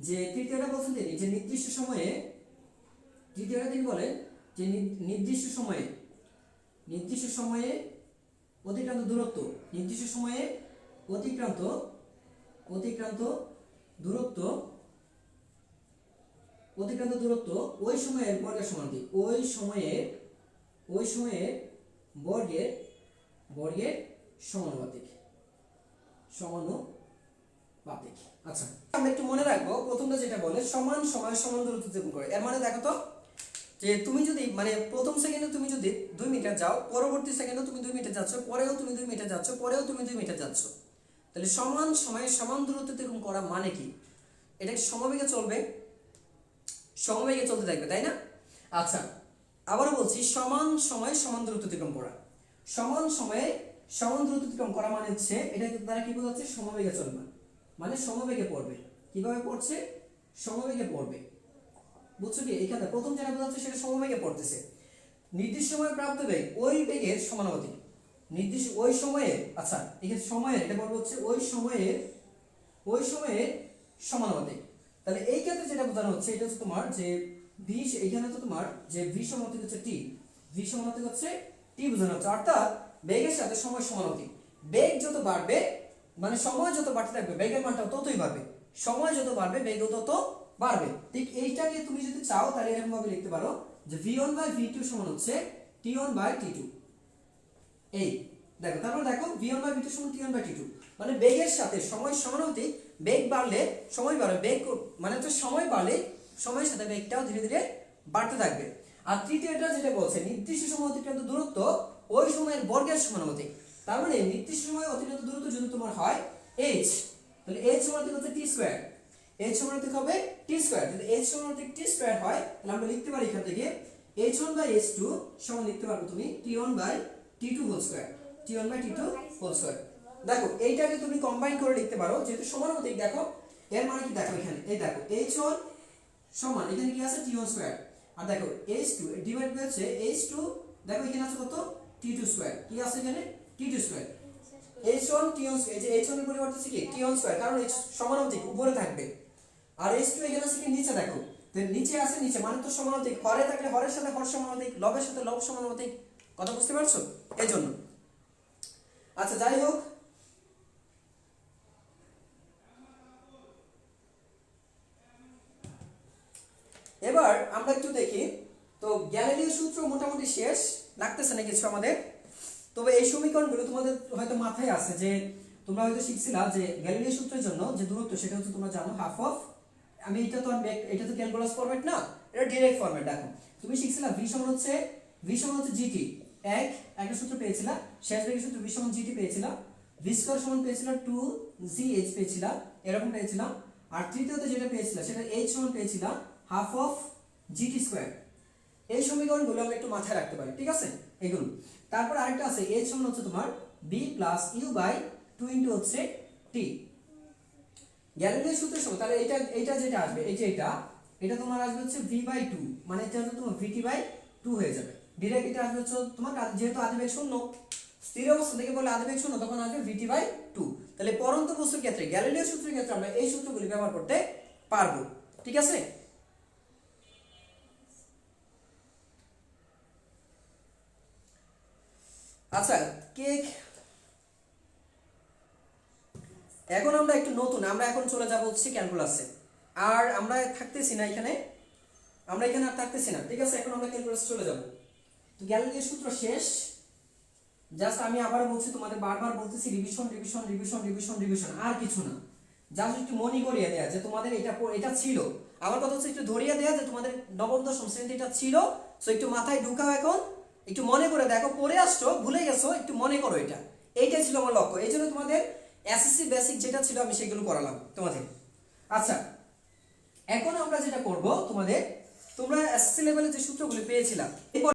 যে তৃতীয়টা বলছেন তিনি, যে নির্দিষ্ট সময়ে, তৃতীয়টা তিনি বলেন যে নির্দিষ্ট সময়ে অতিক্রান্ত দূরত্ব, নির্দিষ্ট সময়ে অতিক্রান্ত দূরত্ব ওই সময়ের বর্গের সমানুপাতিক, ওই সময়ের বর্গের সমানুপাতিক। আচ্ছা, আমরা একটু মনে রাখবো প্রথমটা যেটা বলে সমান সময় সমান দূরত্ব অতিক্রম করে। এর মানে দেখো তো, যে তুমি যদি মানে প্রথম সেকেন্ডে তুমি যদি 2 মিটার যাও, পরবর্তী সেকেন্ডে তুমি 2 মিটার যাচ্ছ, পরেও তুমি 2 মিটার যাচ্ছ, পরেও তুমি 2 মিটার যাচ্ছ, তাহলে সমান সময়ে সমান দূরত্ব অতিক্রম করা মানে কি? এটা সমবেগে চলবে, সমবেগে চলতে থাকবে, তাই না? আচ্ছা, আবারও বলছি, সমান সময়ে সমান দূরত্ব অতিক্রম করা। সমান সময়ে সমান দূরত্ব অতিক্রম করা মানে হচ্ছে, এটা দ্বারা কি বোঝাচ্ছে? সমবেগে চলবে, মানে সমবেগে পড়বে। কিভাবে পড়ছে? সমবেগে পড়বে, বুঝছো কি? এখানে প্রথম যেটা বোঝাচ্ছে সেটা সমবেগে পড়তেছে। নির্দিষ্ট সময়ে প্রাপ্ত বেগ ওই বেগের সমানুপাতিক, নির্দিষ্ট ওই সময়ে, আচ্ছা এখানে সময়ের, এটা বলবো হচ্ছে ওই সময়ের সমানুপাতিক। তাহলে এই ক্ষেত্রে যেটা বোঝানো হচ্ছে, এটা হচ্ছে তোমার যে ভি, এইখানে তো তোমার যে ভি সমানুপাতিক হচ্ছে টি, ভি সমানুপাতিক হচ্ছে টি বোঝানো হচ্ছে, অর্থাৎ বেগের সাথে সময় সমানুপাতিক। বেগ যত বাড়বে, মানে সময় যত বাড়তে থাকবে, বেগের মানটা ততই বাড়বে। সময় যত বাড়বে, বেগ তত বাড়বে। ঠিক এইটাকে তুমি যদি চাও, তাহলে এরকম ভাবে লিখতে পারো যে v1/v2 সমান হচ্ছে t1/t2। এই দেখো, তারপর দেখো v1/v2 সমান t1/t2, মানে বেগের সাথে সময় সমানুপাতিক। বেগ বাড়লে সময় বাড়বে, বেগ মানে হচ্ছে সময় বাড়লে সময়ের সাথে বেগটাও ধীরে ধীরে বাড়তে থাকবে। আর তৃতীয়টা যেটা বলছে, নির্দিষ্ট সময় অতিক্রান্ত দূরত্ব ওই সময়ের বর্গের সমানুপাতিক। তার মানে নির্দিষ্ট সময় অতিক্রান্ত দূরত্ব যদি তোমার হয় h, তাহলে h সমানুপাতিক হচ্ছে t স্কয়ার, h সমানুপাতিক হবে t স্কয়ার। যদি h সমানুপাতিক t স্কয়ার হয়, তাহলে আমরা লিখতে পারি এখান থেকে h1/h2 সমান লিখতে পারবে তুমি t1/t2 whole square, t1/t2 whole square. দেখো, এইটাকে তুমি কম্বাইন করে লিখতে পারো, যেহেতু সমানুপাতিক। দেখো এর মানে কি, দেখো এখানে, এই দেখো h1 সমান, এখানে কি আছে t1 স্কয়ার, আর দেখো h2 ডিভাইড বাই হচ্ছে h2, দেখো এখানে আছে কত, t2 স্কয়ার, কি আছে এখানে, t2 স্কয়ার। h1 t1, এই যে h1 এর পরিবর্তে আছে কি t1 স্কয়ার, কারণ h সমানুপাতিক উপরে থাকবে, আর h2 এখানে আছে কি নিচে। দেখো তো নিচে আছে, নিচে মানে তো সমানুপাতিক, হরে থাকলে হরের সাথে হর সমানুপাতিক, লবের সাথে লব সমানুপাতিক। কথা বুঝতে পারছো? এই জন্য। আচ্ছা, যাই হোক, এবার আমরা একটু দেখি। তো গ্যালিলিও সূত্র মোটামুটি শেষ, লাগতেছে না কিছু আমাদের। তবে এই সমীকরণগুলো তোমাদের হয়তো মাথায় আছে, যে তোমরা হয়তো শিখছিলা যে গ্যালিলিও সূত্রের জন্য যে দূরত্ব, সেটা হচ্ছে তোমরা জানো হাফ অফ, আমি এটা তো ক্যালকুলাস ফরম্যাট না, এটা ডাইরেক্ট ফরম্যাট। দেখো তুমি শিখছিলা v সমান হচ্ছে gt, একটা সূত্র পেয়েছিলা, শেষ বেগের সূত্র v সমান gt পেয়েছিলা, v স্কয়ার সমান পেয়েছিলা 2gh পেয়েছিলা, এরকম পেয়েছিলাম। আর তৃতীয়তে যেটা পেয়েছিলা, সেটা h সমান পেয়েছিলা হাফ অফ জিটি স্কোয়ার। এই সমীকরণগুলো আমরা একটু মাথায় রাখতে পারি, ঠিক আছে এগুলো। তারপর আরেকটা আছে এইচ সমান হচ্ছে তোমার V plus U by 2 into হচ্ছে টি। গ্যালিলিও সূত্রের সময় তাহলে এটা যেটা আসবে এই যে এটা তোমার আসবে হচ্ছে v বাই 2, মানে এটা হচ্ছে তোমার vt বাই 2 হয়ে যাবে। ডাইরেক্ট এটা আসবে হচ্ছে তোমার যেহেতু আদিবেগ শূন্য, স্থির অবস্থা থেকে বলে আদিবেগ শূন্য, তখন আসবে vt বাই 2। তাহলে পরন্ত বস্তুর ক্ষেত্রে গ্যালিলিও সূত্রের ক্ষেত্রে আমরা এই সূত্রগুলি ব্যবহার করতে পারবো, ঠিক আছে। আচ্ছা কেক, এখন আমরা একটু নতুন, আমরা এখন চলে যাব হচ্ছে ক্যালকুলাসে। আর আমরা থাকতেছি না এখানে, আমরা এখানে আর থাকতেছি না, ঠিক আছে। এখন আমরা ক্যালকুলাসে চলে যাব। তো গ্যালিলিও সূত্র শেষ। জাস্ট আমি আবার বলছি, তোমাদের বারবার বলতেছি revision revision revision revision revision, আর কিছু না। জাস্ট একটু মনে করিয়ে দেয়া যে তোমাদের এটা ছিল। আমার কথা হচ্ছে একটু ধরিয়ে দেয়া যে তোমাদের নবম দশম শ্রেণীতে এটা ছিল। সো একটু মাথায় ঢুকাও, এখন একটু মনে করে দেখো, পড়ে আসছো ভুলে গেছো, একটু মনে করো। এইটাই ছিল আমার লক্ষ্য। এই জন্য তোমাদের এসএসসি বেসিক যেটা ছিল আমি সেগুলো করালাম তোমাদের। আচ্ছা এখন আমরা যেটা করব, তোমরা এসএসসি লেভেলে যে সূত্রগুলি পেয়েছিলাম